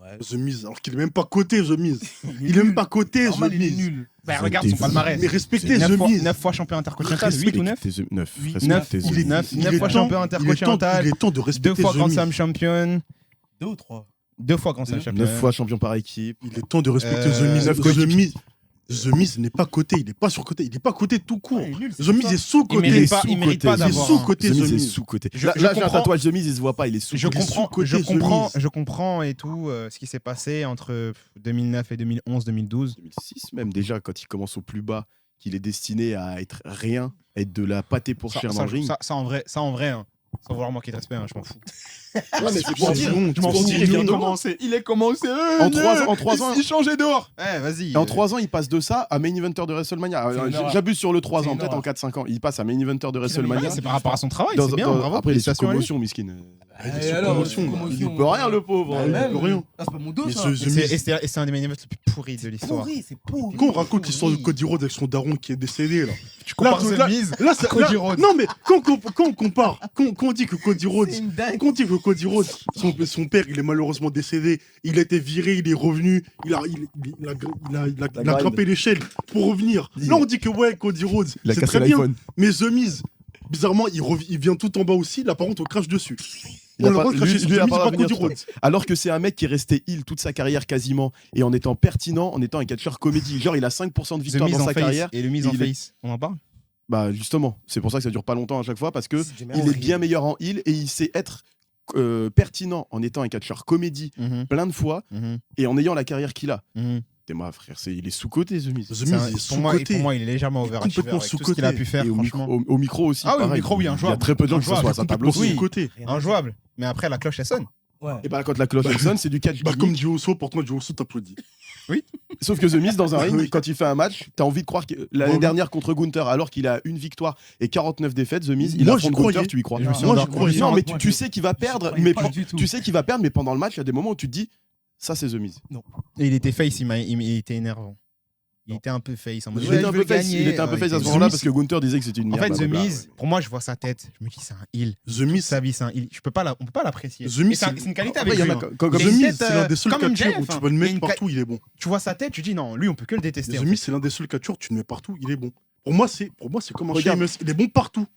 Ouais. The Miz, alors qu'il est même pas coté, The Miz. Il est même pas coté, Normal, The il est Miz. nul. Bah, regarde son palmarès. Mais respectez The 9 Miz. fois champion intercontinental, 8 ou 9 9. Huit, Respectez neuf, The Il est- Miz. 9 il est fois temps- champion Il intercontinental, est temps de 2 respecter fois The Grand Miz. Slam champion, 2 ou 3. 2 fois Grand Slam champion. 9 fois champion par équipe. Il est temps de respecter The Miz. neuf The coéquipiers. Miz. The Miz n'est pas coté, il n'est pas surcoté, il n'est pas coté tout court. Ouais, il est nul, c'est The pour Miz ça. est sous-coté. Il mérite pas- il mérite pas Il est d'avoir un- sous-coté, The The Miz est Miz. sous-côté. Je- Là, je j'ai un comprends- tatouage The Miz, il se voit pas, il est sous-côté. Je comprends, sous-coté, je The comprends, Miz. je comprends et tout ce qui s'est passé entre 2009 et 2011, 2012. 2006 même déjà, quand il commence au plus bas, qu'il est destiné à être rien, à être de la pâtée pour Ça, cher ça, dans le ring. ça, en vrai, hein. Sans vouloir manquer de respect, hein, je m'en fous. Ouais, mais c'est pour dire, je m'en pour fous, dire, il vient il de est loin. Il est commencé. En 3 ans, Il changeait dehors. Eh, vas-y. Et en 3 ans, il passe de ça à main eventer de WrestleMania. C'est une erreur. J'abuse sur le 3 C'est ans, une peut-être en erreur. 4-5 ans. Il passe à main eventer de WrestleMania. C'est par rapport à son travail, Dans- c'est bien, dans- bravo. Après, il est sous félicitations à lui. commotion, miskin. Il est Et sous alors, commotion. commotion. Il peut rien, le pauvre. Bah, il même. peut rien. Ah, c'est pas mon dos, Mais ça. ce- Et c'est un des main events les plus pourris de l'histoire. Pourri, c'est pourri. Quand on raconte l'histoire de Cody Rhodes avec son daron qui est décédé, là. Tu compares Là, The Miz Là, à Cody Rhodes. Non, mais quand on compare, quand on dit que Cody Rhodes, C'est une dingue. quand on dit que Cody Rhodes, son père, il est malheureusement décédé, il a été viré, il est revenu, il a grimpé l'échelle pour revenir. Là, on dit que ouais, Cody Rhodes, Il a c'est cassé très bien, l'iPhone. mais The Miz, bizarrement, il vient tout en bas aussi, là, par contre, on crache dessus. Il a On l'a pas- pas craché lui, sur lui, The il a Miz, pas pas revenir Cody trop. Rhodes. Alors que c'est un mec qui est resté heel toute sa carrière quasiment et en étant pertinent, en étant un catcheur comédie. Genre, il a 5% de The victoire Miz dans en sa face carrière. et le Miz en il est- face. On en parle Bah, justement, c'est pour ça que ça dure pas longtemps à chaque fois parce que C'est du il est horrible. bien meilleur en heel et il sait être pertinent en étant un catcheur comédie plein de fois et en ayant la carrière qu'il a. T'es ma frère, il est sous-côté, The Miz. The C'est Miz, un- il est pour moi, sous-côté. il est légèrement overachiever complètement avec tout ce qu'il a sous-coté. pu faire, Et franchement. au micro aussi. Ah oui, au pareil. micro, oui, Il y a injouable. très peu de gens qui Injouable. s'assoient à sa table aussi. Oui. Sous-côté. Rien à dire. Injouable. Mais après, la cloche, elle sonne. Ouais. Et bah, quand la cloche elle sonne, c'est du catch Bah, gimmick. comme Joe Osso, pourtant Joe Osso t'applaudit. Sauf que The Miz, dans un ring, Oui. quand il fait un match, t'as envie de croire que l'année Oui. dernière contre Gunther, alors qu'il a une victoire et 49 défaites, The Miz, il Moi, affronte j'y croyais. Gunther, tu y crois. Je me suis Moi, endormi. je croyais. Non, mais Moi, tu je- sais qu'il va perdre, croyais mais pas du tout. tu sais qu'il va perdre, mais pendant le match, il y a des moments où tu te dis, ça c'est The Miz. Et il était face, il était énervant. Il était un peu face. En mode, Il ouais, était je un veux peu face, gagner. il était un peu face à ce The moment-là Miz- parce que Gunther disait que c'était une En merde. fait, The blablabla. Miz, pour moi, je vois sa tête. Je me dis, c'est un heel. The Toute Miz, sa vie, c'est un heel. On peut pas l'apprécier. The Miz, Et c'est une qualité Après, avec il y en lui. a hein. comme Il a The une Miz, tête, c'est l'un des seuls comme catcheurs MJF, où tu hein. vas le Il y a mettre une partout, il est bon. Tu vois sa tête, tu dis non, lui, on peut que le détester. The en Miz, fait. c'est l'un des seuls catcheurs, tu le mets partout, il est bon. Pour moi, c'est comme un Regarde. Sheamus, il est bon partout.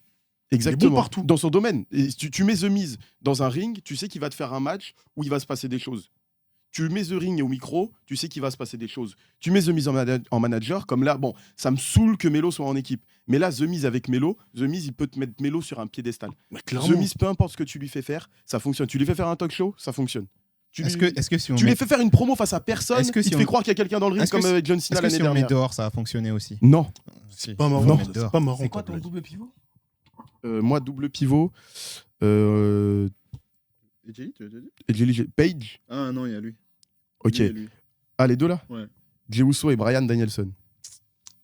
Exactement. partout. Dans son domaine. Et tu mets The Miz dans un ring, tu sais qu'il va te faire un match où il va se passer des choses. Tu mets The Ring au micro, tu sais qu'il va se passer des choses. Tu mets The Miz en manager, comme là, bon, ça me saoule que Melo soit en équipe. Mais là, The Miz avec Melo, The Miz, il peut te mettre Melo sur un piédestal. Mais The clairement. Miz, peu importe ce que tu lui fais faire, ça fonctionne. Tu lui fais faire un talk show, ça fonctionne. Est-ce que si on Tu met- lui fais faire une promo face à personne, Est-ce que si il te on- fait croire qu'il y a quelqu'un dans le ring Est-ce que comme si- avec John Cena est-ce que l'année si on met dernière. dehors, ça a fonctionné aussi Non. Si. Pas marrant, Non, c'est dehors. pas marrant. C'est quoi comme ton blague. double pivot Moi, double pivot. Page. Ah non, il y a lui. Ok. Lui et lui. Ah, les deux là Ouais. Jey Uso et Bryan Danielson.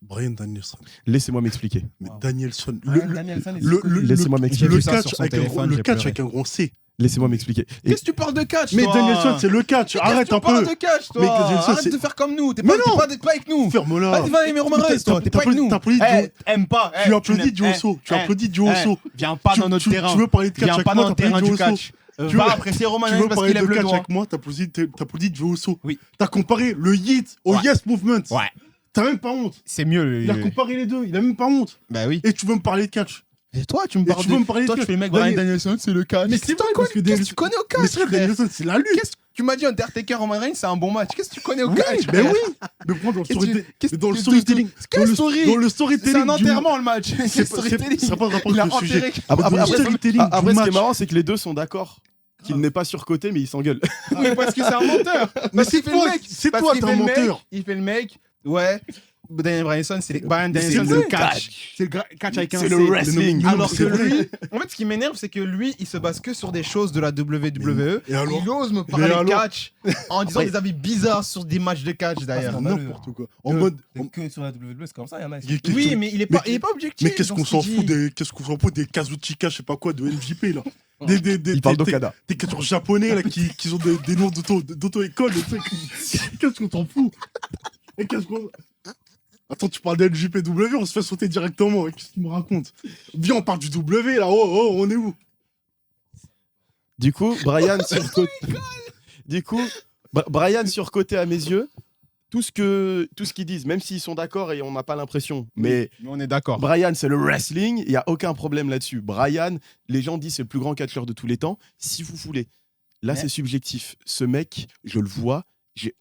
Brian Danielson. Laissez-moi m'expliquer. Mais Wow. Danielson. Brian Danielson est Le, sous-coté. Laissez-moi m'expliquer. J'ai le vu ça catch sur son avec téléphone, le j'ai catch pleuré. avec un grand C. Laissez-moi m'expliquer. Et Qu'est-ce que tu parles de catch, Mais toi Danielson, c'est le catch. Arrête un peu. de catch, toi. Mais Danielson, Arrête c'est- de faire comme nous. T'es Mais pas, non. t'es pas avec nous. Ferme-la. Vas-y, va aimer Roman Reigns, toi. T'es pas avec nous. T'applaudis Aime pas. Tu applaudis Joe Osso. Tu applaudis Joe Osso. Viens pas dans notre terrain. Tu veux parler de catch Viens avec pas moi, dans le terrain t'applaudis du Joe Osso. catch. Tu Va veux- apprécier Roman Tu Reigns veux parce parler qu'il de lève le catch doigt. avec moi, t'applaudis Joe Osso. Oui. T'as comparé le Yeet au Ouais. Yes Movement. Ouais. T'as même pas honte. C'est mieux. Il a comparé les deux. Il a même pas honte. Bah oui. Et tu veux me parler de catch. Et toi, tu me Et parles tu veux me parler de Toi, tu catch. fais le mec Daniel- Bryan Danielson, c'est le catch. Mais c'est vrai parce que Qu'est-ce que tu connais au Mais catch, c'est vrai, frère Danielson, c'est la lutte. Tu m'as dit Undertaker Roman Reigns, c'est un bon match. Qu'est-ce que tu connais au Oui, catch, mais frère oui. Mais prends dans le Qu'est-ce que tu- storytelling. qu'est-ce Mais dans le que- storytelling. Quelle story Dans le C'est storytelling. un du- enterrement, le match. C'est C'est pas- storytelling. ça n'a pas de rapport Il a avec le sujet. enterré. Après, Dans le après, storytelling après, du ce qui est match. marrant, c'est que les deux sont d'accord qu'il n'est pas surcoté, mais ils s'engueulent. Mais parce que c'est un menteur. Mais Parce c'est qu'il fait toi, le mec. c'est Parce toi, qu'il t'es fait un le mec, menteur. Il fait le mec. Ouais. Daniel Bryanson, c'est Brian Mais Danielson, c'est c'est le le catch. C'est le catch avec un C'est C. le wrestling. Non, mais Alors c'est que vrai. lui, en fait, ce qui m'énerve, c'est que lui, il se base que sur des choses de la WWE. Et alors Il ose me parler alors catch en disant Ouais. des avis bizarres sur des matchs de catch d'ailleurs. Ah, c'est N'importe quoi. En mode. C'est que sur la WWE, c'est comme ça, Yana. Oui, mais il est pas objectif. Mais qu'est-ce dans qu'on ce s'en qu'il fout dit. des Kazuchika, je sais pas quoi, de MJP là. Il parle d'Okada. Des catcheurs japonais là qui ont des noms d'auto-école. Qu'est-ce qu'on t'en fout? Et qu'est-ce qu'on. Attends, tu parles de LJPW, on se fait sauter directement. Qu'est-ce qu'il me raconte? Viens, on parle du W là. Oh, on est où? Du coup, Brian surcoté. Du coup, Brian surcoté à mes yeux. Tout ce qu'ils disent, même s'ils sont d'accord et on n'a pas l'impression, mais Mais on est d'accord. Brian, c'est le wrestling, il n'y a aucun problème là-dessus. Brian, les gens disent c'est le plus grand catcheur de tous les temps, si vous voulez. Là, Ouais. c'est subjectif. Ce mec, je le vois,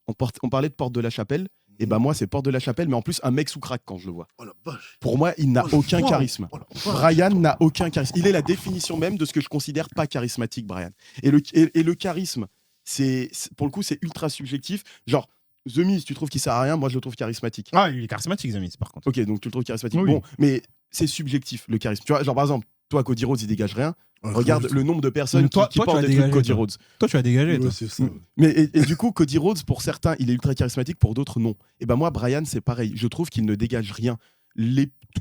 on parlait de Porte de la Chapelle, et ben moi, c'est Porte de la Chapelle, mais en plus, un mec sous crack quand je le vois. Oh la vache. Pour moi, il n'a Oh, aucun wow. charisme. Oh la vache. Brian n'a aucun charisme. Il est la définition même de ce que je considère pas charismatique, Brian. Et le charisme, pour le coup, c'est ultra subjectif. Genre, The Miz, tu trouves qu'il sert à rien, moi je le trouve charismatique. Ah, il est charismatique, Zamis, par contre. Ok, donc tu le trouves charismatique. Oui. Bon, mais c'est subjectif, le charisme. Tu vois, genre par exemple, Toi, Cody Rhodes, il dégage rien. Ah, Regarde le nombre de personnes Mais toi, qui toi, tu portent as des trucs dégagé, Cody toi. Rhodes. Toi, tu as dégagé, Ouais, toi. c'est ça. Mais et du coup, Cody Rhodes, pour certains, il est ultra charismatique, pour d'autres, non. Et ben moi, Brian, c'est pareil. Je trouve qu'il ne dégage rien.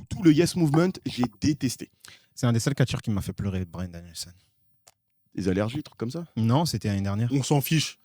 Tout le Yes Movement, j'ai détesté. C'est un des seuls catcheurs qui m'a fait pleurer, Bryan Danielson. Des allergies, trucs comme ça. Non, c'était l'année dernière. On s'en fiche.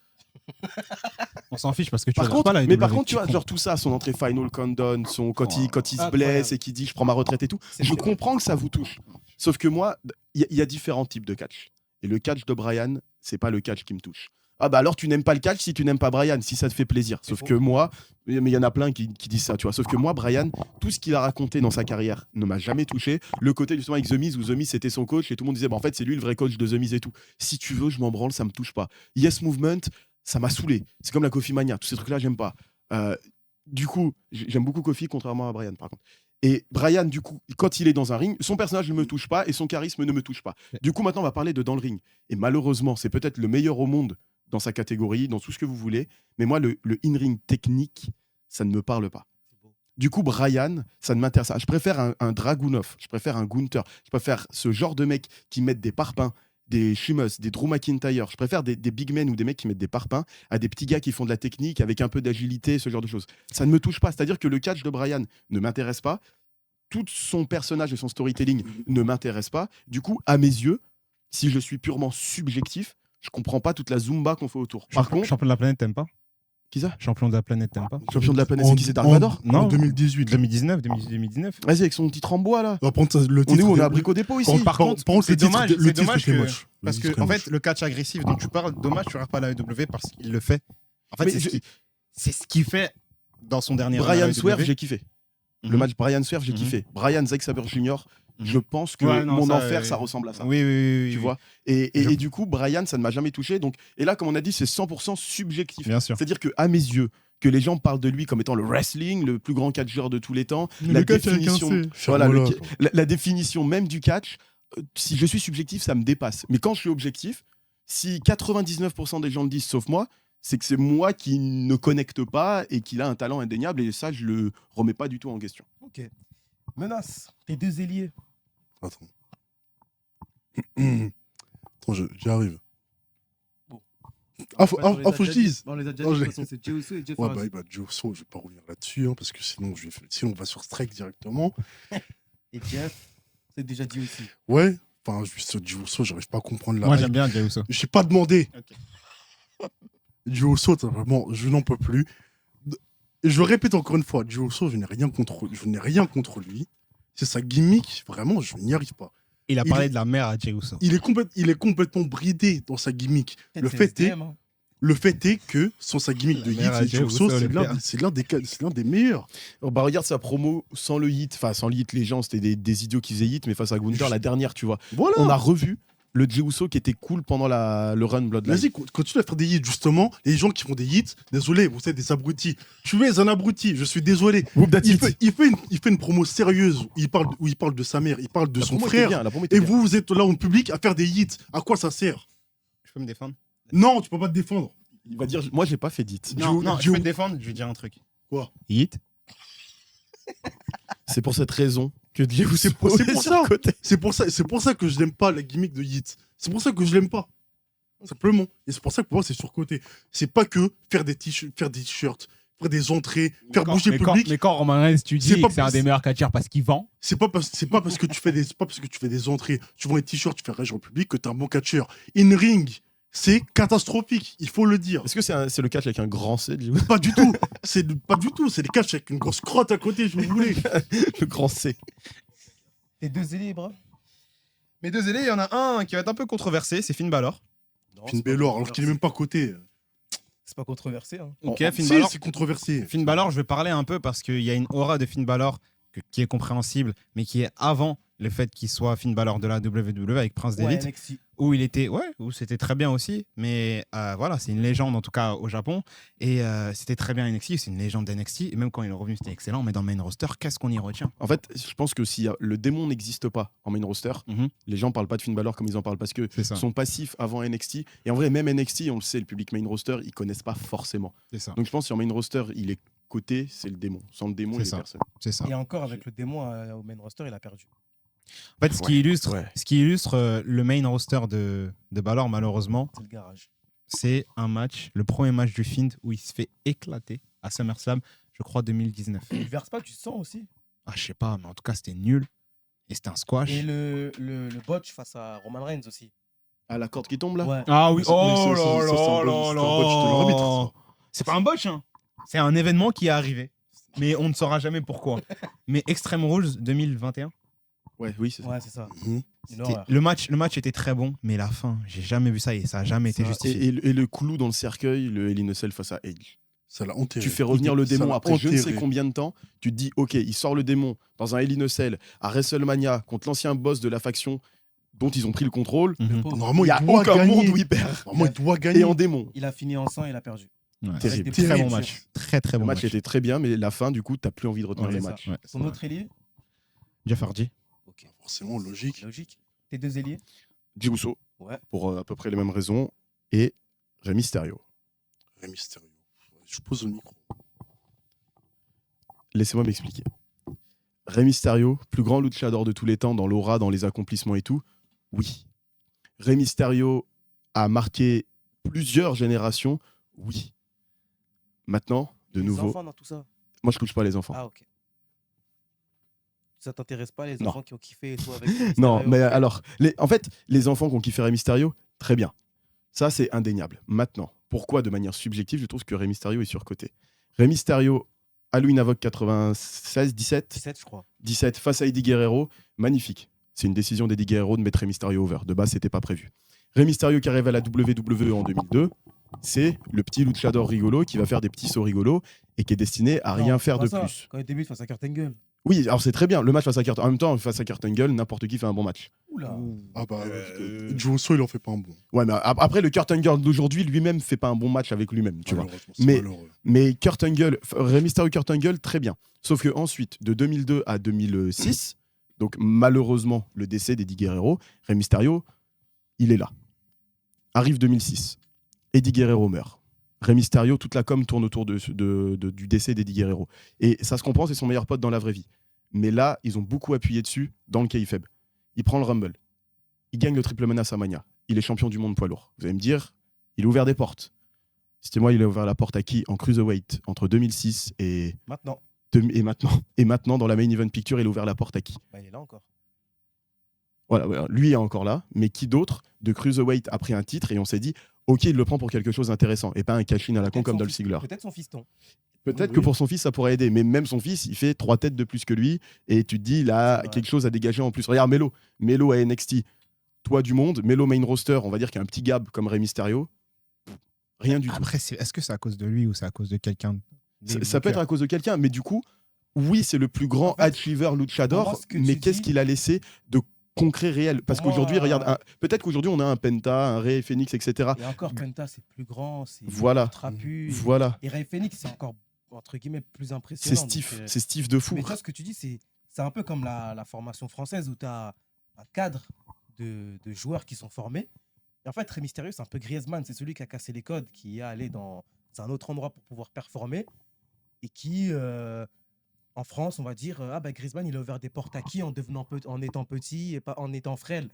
On s'en fiche parce que tu Par regardes contre, pas la mais par WWE, contre, tu vois, con. genre tout ça, son entrée Final Countdown, quand il se blesse Incroyable. et qu'il dit je prends ma retraite et tout, C'est je vrai. comprends que ça vous touche. Sauf que moi, il y a différents types de catch. Et le catch de Brian, c'est pas le catch qui me touche. Ah bah alors tu n'aimes pas le catch si tu n'aimes pas Brian, si ça te fait plaisir. C'est Sauf faux. que moi, mais il y en a plein qui disent ça, tu vois. Sauf que moi, Brian, tout ce qu'il a raconté dans sa carrière ne m'a jamais touché. Le côté justement avec The Miz, où The Miz c'était son coach et tout le monde disait, bah, en fait c'est lui le vrai coach de The Miz et tout. Si tu veux, je m'en branle, ça me touche pas. Yes Movement, ça m'a saoulé. C'est comme la Coffee Mania, tous ces trucs-là, j'aime pas. Du coup, j'aime beaucoup Kofi, contrairement à Brian, par contre. Et Brian, du coup, quand il est dans un ring, son personnage ne me touche pas et son charisme ne me touche pas. Du coup, maintenant, on va parler de dans le ring. Et malheureusement, c'est peut-être le meilleur au monde dans sa catégorie, dans tout ce que vous voulez. Mais moi, le in-ring technique, ça ne me parle pas. Du coup, Brian, ça ne m'intéresse pas. Je préfère un Dragunov, je préfère un Gunther, je préfère ce genre de mecs qui mettent des parpaings, des Sheamus, des Drew McIntyre. Je préfère des big men ou des mecs qui mettent des parpaings à des petits gars qui font de la technique avec un peu d'agilité, ce genre de choses. Ça ne me touche pas. C'est-à-dire que le catch de Brian ne m'intéresse pas. Tout son personnage et son storytelling ne m'intéresse pas. Du coup, à mes yeux, si je suis purement subjectif, je comprends pas toute la zumba qu'on fait autour. Par contre, Champion de la planète, t'aimes pas? qui ça? Champion de la planète, t'aimes pas? Champion de la planète, c'est qui? C'est Dark Vador? Non. En 2018. 2019. Vas-y, avec son titre en bois là. Par contre, le On titre. est où? On est à était- Brico Dépôt ici. Par contre, c'est le titre, dommage, le c'est titre dommage était que- moche. Le Parce titre que, est en moche. fait, le catch agressif dont tu parles, dommage, tu regardes pas la AEW parce qu'il le fait. En fait, Mais c'est ce qu'il fait dans son dernier run à Brian la Swerve, AEW. j'ai kiffé. Le Mhm. match Brian Swerve, j'ai Mhm. kiffé. Brian Zack Sabre Jr., Mhm. je pense que Ouais, non, mon ça, enfer, ça ressemble à ça. Oui, oui, Tu oui. vois et du coup, Brian, ça ne m'a jamais touché. Donc, et là, comme on a dit, c'est 100% subjectif. Bien sûr. C'est-à-dire que à mes yeux, que les gens parlent de lui comme étant le wrestling, le plus grand catcheur de tous les temps, Mais la le catch avec un définition, C. voilà, Voilà. la définition même du catch, si je suis subjectif, ça me dépasse. Mais quand je suis objectif, si 99% des gens le disent sauf moi, c'est que c'est moi qui ne connecte pas et qu'il a un talent indéniable et ça, je le remets pas du tout en question. Ok. Menace, tes deux ailiers. Attends. Attends, j'y arrive. Bon. Faut que je dise. On les a déjà Non, dit, de je- toute façon, c'est Jey Uso et Jeff Ouais, Hardy. bah, Joe Uso, je vais pas revenir là-dessus, hein, parce que sinon, sinon, on va sur Strike directement. Et Jeff, c'est déjà dit aussi. Ouais, enfin, juste Joe Uso, j'arrive pas à comprendre la Moi, hype. j'aime bien Jey Uso. J'ai pas demandé. Ok. Joe Uso, vraiment, je n'en peux plus. Et je le répète encore une fois, Joe Uso, je n'ai rien contre lui. C'est sa gimmick, vraiment, je n'y arrive pas. Il a Il parlé est- de la mère à Jey Uso. Il est complètement bridé dans sa gimmick. Peut-être Le c'est fait SDM, hein. Le fait est que sans sa gimmick de La mère à hit, Jey Joe Uso, Uso, c'est le l'un père. c'est l'un des meilleurs. Oh, bah regarde sa promo sans le hit, enfin sans le hit, les gens c'était des idiots qui faisaient hit, mais face à Gunther, la dernière, tu vois. Voilà. On a revu le Jey Uso qui était cool pendant le run Bloodline. Vas-y, continue à faire des hits, justement. Les gens qui font des hits, désolé, vous êtes des abrutis. Tu es un abruti, je suis désolé. Whoop that Il it. fait une promo sérieuse où il parle de sa mère, il parle de La son promo était frère. bien, la promo était Et bien. vous êtes là en public à faire des hits. À quoi ça sert? Je peux me défendre? Non, tu peux pas te défendre. Il va dire, moi j'ai pas fait d'hit. Non, Joe- je Joe- peux te défendre, je vais dire un truc. Quoi? Hit. C'est pour cette raison que Jey Uso C'est pour est sur ça. le côté. C'est pour ça que je n'aime pas la gimmick de hit. C'est pour ça que je l'aime pas. Simplement. Et c'est pour ça que pour moi, c'est surcoté. C'est pas que faire des t-shirts, faire des entrées, faire bouger le public. Mais quand Roman Reigns, tu C'est dis pas que c'est un plus- des meilleurs catcheurs parce qu'il vend, C'est pas parce que tu fais des entrées, tu vends un t-shirt, tu fais réagir au public que t'es un bon catcheur. In ring, c'est catastrophique, il faut le dire. Est-ce que c'est le catch avec un grand C, Jey Uso? Pas du tout. Pas du tout. C'est des catchs avec une grosse crotte à côté, si vous voulez. Le grand C. Tes deux ailiers, bras. Mes deux ailés, il y en a un qui va être un peu controversé, c'est Finn Balor. Non, Finn c'est pas Balor, alors controversé. qu'il est même pas coté. C'est pas controversé. Hein. Ok, Si, Finn Balor. c'est controversé. Finn Balor, je vais parler un peu parce qu'il y a une aura de Finn Balor qui est compréhensible, mais qui est avant le fait qu'il soit Finn Balor de la WWE avec Prince Ouais, Devitt, NXT. où il était, ouais, où c'était très bien aussi, mais voilà, c'est une légende en tout cas au Japon, et c'était très bien NXT, c'est une légende d'NXT, et même quand il est revenu, c'était excellent, mais dans le main roster, qu'est-ce qu'on y retient? En fait, je pense que si le démon n'existe pas en main roster, Mhm. les gens parlent pas de Finn Balor comme ils en parlent parce que C'est ça, son passif avant NXT, et en vrai, même NXT, on le sait, le public main roster, ils connaissent pas forcément. c'est ça, Donc je pense que sur main roster, il est coté, c'est le démon. Sans le démon, C'est il ça. est personne. c'est ça. Et encore, avec le démon au main roster, il a perdu. En fait, Ouais. ce qui illustre le main roster de Balor, malheureusement, C'est le garage. c'est un match, le premier match du Fiend où il se fait éclater à SummerSlam, je crois 2019. Il verse pas, tu sens aussi. Ah, je sais pas, mais en tout cas, c'était nul. Et c'était un squash. Et le botch face à Roman Reigns aussi. Ah, la corde qui tombe là Ouais. Ah oui, Mais ça, oh c'est un botch de l'arbitre, ça. C'est pas un botch, hein. C'est un événement qui est arrivé. Mais on ne saura jamais pourquoi. Mais Extreme Rules 2021, Ouais, oui, c'est ça. Ouais, c'est ça. Mhm. Une c'était- horreur. le match était très bon, mais la fin, j'ai jamais vu ça et ça a jamais été Ça, justifié. Et le clou dans le cercueil, le Hell in a Cell face à Edge. Ça l'a enterré. Tu fais revenir le Ça démon l'a après je ne sais enterré. combien de temps. Tu te dis, ok, il sort le démon dans un Hell in a Cell à WrestleMania contre l'ancien boss de la faction dont ils ont pris le contrôle. Mhm. pauvre. Normalement, Il n'y a doit aucun gagner. monde où il perd. Normalement, il doit gagner. Et en démon. Il a fini en sang et il a perdu. Ouais. Terrible. Avec des Très bon blessures. match. Très très Le bon match match. était très bien, mais la fin, du coup, t'as plus envie de retenir Ouais, les c'est ça. matchs. Ouais, c'est Son vrai. autre ailier Jeff Hardy. Ok. Forcément, logique. Logique. Tes deux ailiers Jey Uso, Ouais. pour à peu près les mêmes raisons, et Rey Mysterio. Rey Mysterio. Je pose le micro. Laissez-moi m'expliquer. Rey Mysterio, plus grand luchador de tous les temps, dans l'aura, dans les accomplissements et tout, oui. Rey Mysterio a marqué plusieurs générations, oui. Maintenant, de Les nouveau, enfants dans tout ça. moi je touche pas les enfants. Ah, ok. Ça t'intéresse pas, les Non. enfants qui ont kiffé et tout avec les Non, Mysterio, mais ok. alors, en fait, les enfants qui ont kiffé Rey Mysterio, très bien. Ça, c'est indéniable. Maintenant, pourquoi, de manière subjective, je trouve que Rey Mysterio est surcoté. Rey Mysterio, Halloween Havoc 96, 17, 17, je crois. 17 face à Eddie Guerrero, magnifique. C'est une décision d'Eddie Guerrero de mettre Rey Mysterio over. De base, c'était pas prévu. Rey Mysterio qui arrive à la WWE en 2002, c'est le petit luchador rigolo qui va faire des petits sauts rigolos et qui est destiné à rien Non, faire pas de ça. plus. Quand il débute face à Kurt Angle. Oui, alors c'est très bien. Le match face à Kurt, en même temps, face à Kurt Angle, n'importe qui fait un bon match. Oula. Ah bah, Jey Uso, il en fait pas un bon. Ouais, mais après, le Kurt Angle d'aujourd'hui lui-même fait pas un bon match avec lui-même, tu vois. Malheureusement, c'est Mais- malheureux. Mais Kurt Angle, Rey Mysterio Kurt Angle, très bien. Sauf que ensuite, de 2002 à 2006, donc malheureusement le décès d'Eddie Guerrero, Rey Mysterio, il est là. Arrive 2006, Eddie Guerrero meurt. Rey Mysterio, toute la com tourne autour du décès d'Eddie Guerrero. Et ça se comprend, c'est son meilleur pote dans la vraie vie. Mais là, ils ont beaucoup appuyé dessus dans le kayfabe. Il prend le Rumble. Il gagne le triple menace à Mania. Il est champion du monde poids lourd. Vous allez me dire, il a ouvert des portes. C'était moi, il a ouvert la porte à qui en cruiserweight entre 2006 et Maintenant. et maintenant, dans la main event picture, il a ouvert la porte à qui? Bah, il est là encore. Voilà, lui est encore là, mais qui d'autre de cruiserweight a pris un titre et on s'est dit, ok, il le prend pour quelque chose d'intéressant et pas un cash-in à la con Peut-être comme son Dolph fils- Ziggler. Peut-être son fiston. Peut-être Oui. que pour son fils, ça pourrait aider, mais même son fils, il fait 3 têtes de plus que lui et tu te dis, il a C'est vrai. quelque chose à dégager en plus. Regarde Melo à NXT, toi du monde, Melo main roster, on va dire qu'il y a un petit gab comme Rey Mysterio, rien du tout. Après, est-ce que c'est à cause de lui ou c'est à cause de quelqu'un Ça peut être à cause de quelqu'un, mais du coup, oui, c'est le plus grand En fait, achiever pour luchador, moi, ce que mais tu qu'est-ce dis- qu'il a laissé de concret réel? Parce Pour moi, qu'aujourd'hui, regarde, peut-être qu'aujourd'hui, on a un Penta, un Rey Phoenix, etc. Et encore, Penta, c'est plus grand, c'est Voilà. plus trapu. Voilà, Et Rey Phoenix, c'est encore, entre guillemets, plus c'est impressionnant. Steve, donc, c'est Steve de fou. Mais toi, ce que tu dis, c'est un peu comme la formation française où tu as un cadre de joueurs qui sont formés. Et en fait, Rey Mysterio, c'est un peu Griezmann. C'est celui qui a cassé les codes, qui est allé dans un autre endroit pour pouvoir performer. Et qui, en France, on va dire, ah bah Griezmann, il a ouvert des portes à qui en étant petit et pas en étant frêle.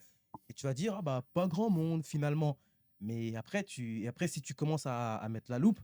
Et tu vas dire, ah bah pas grand monde finalement. Mais après, si tu commences à mettre la loupe,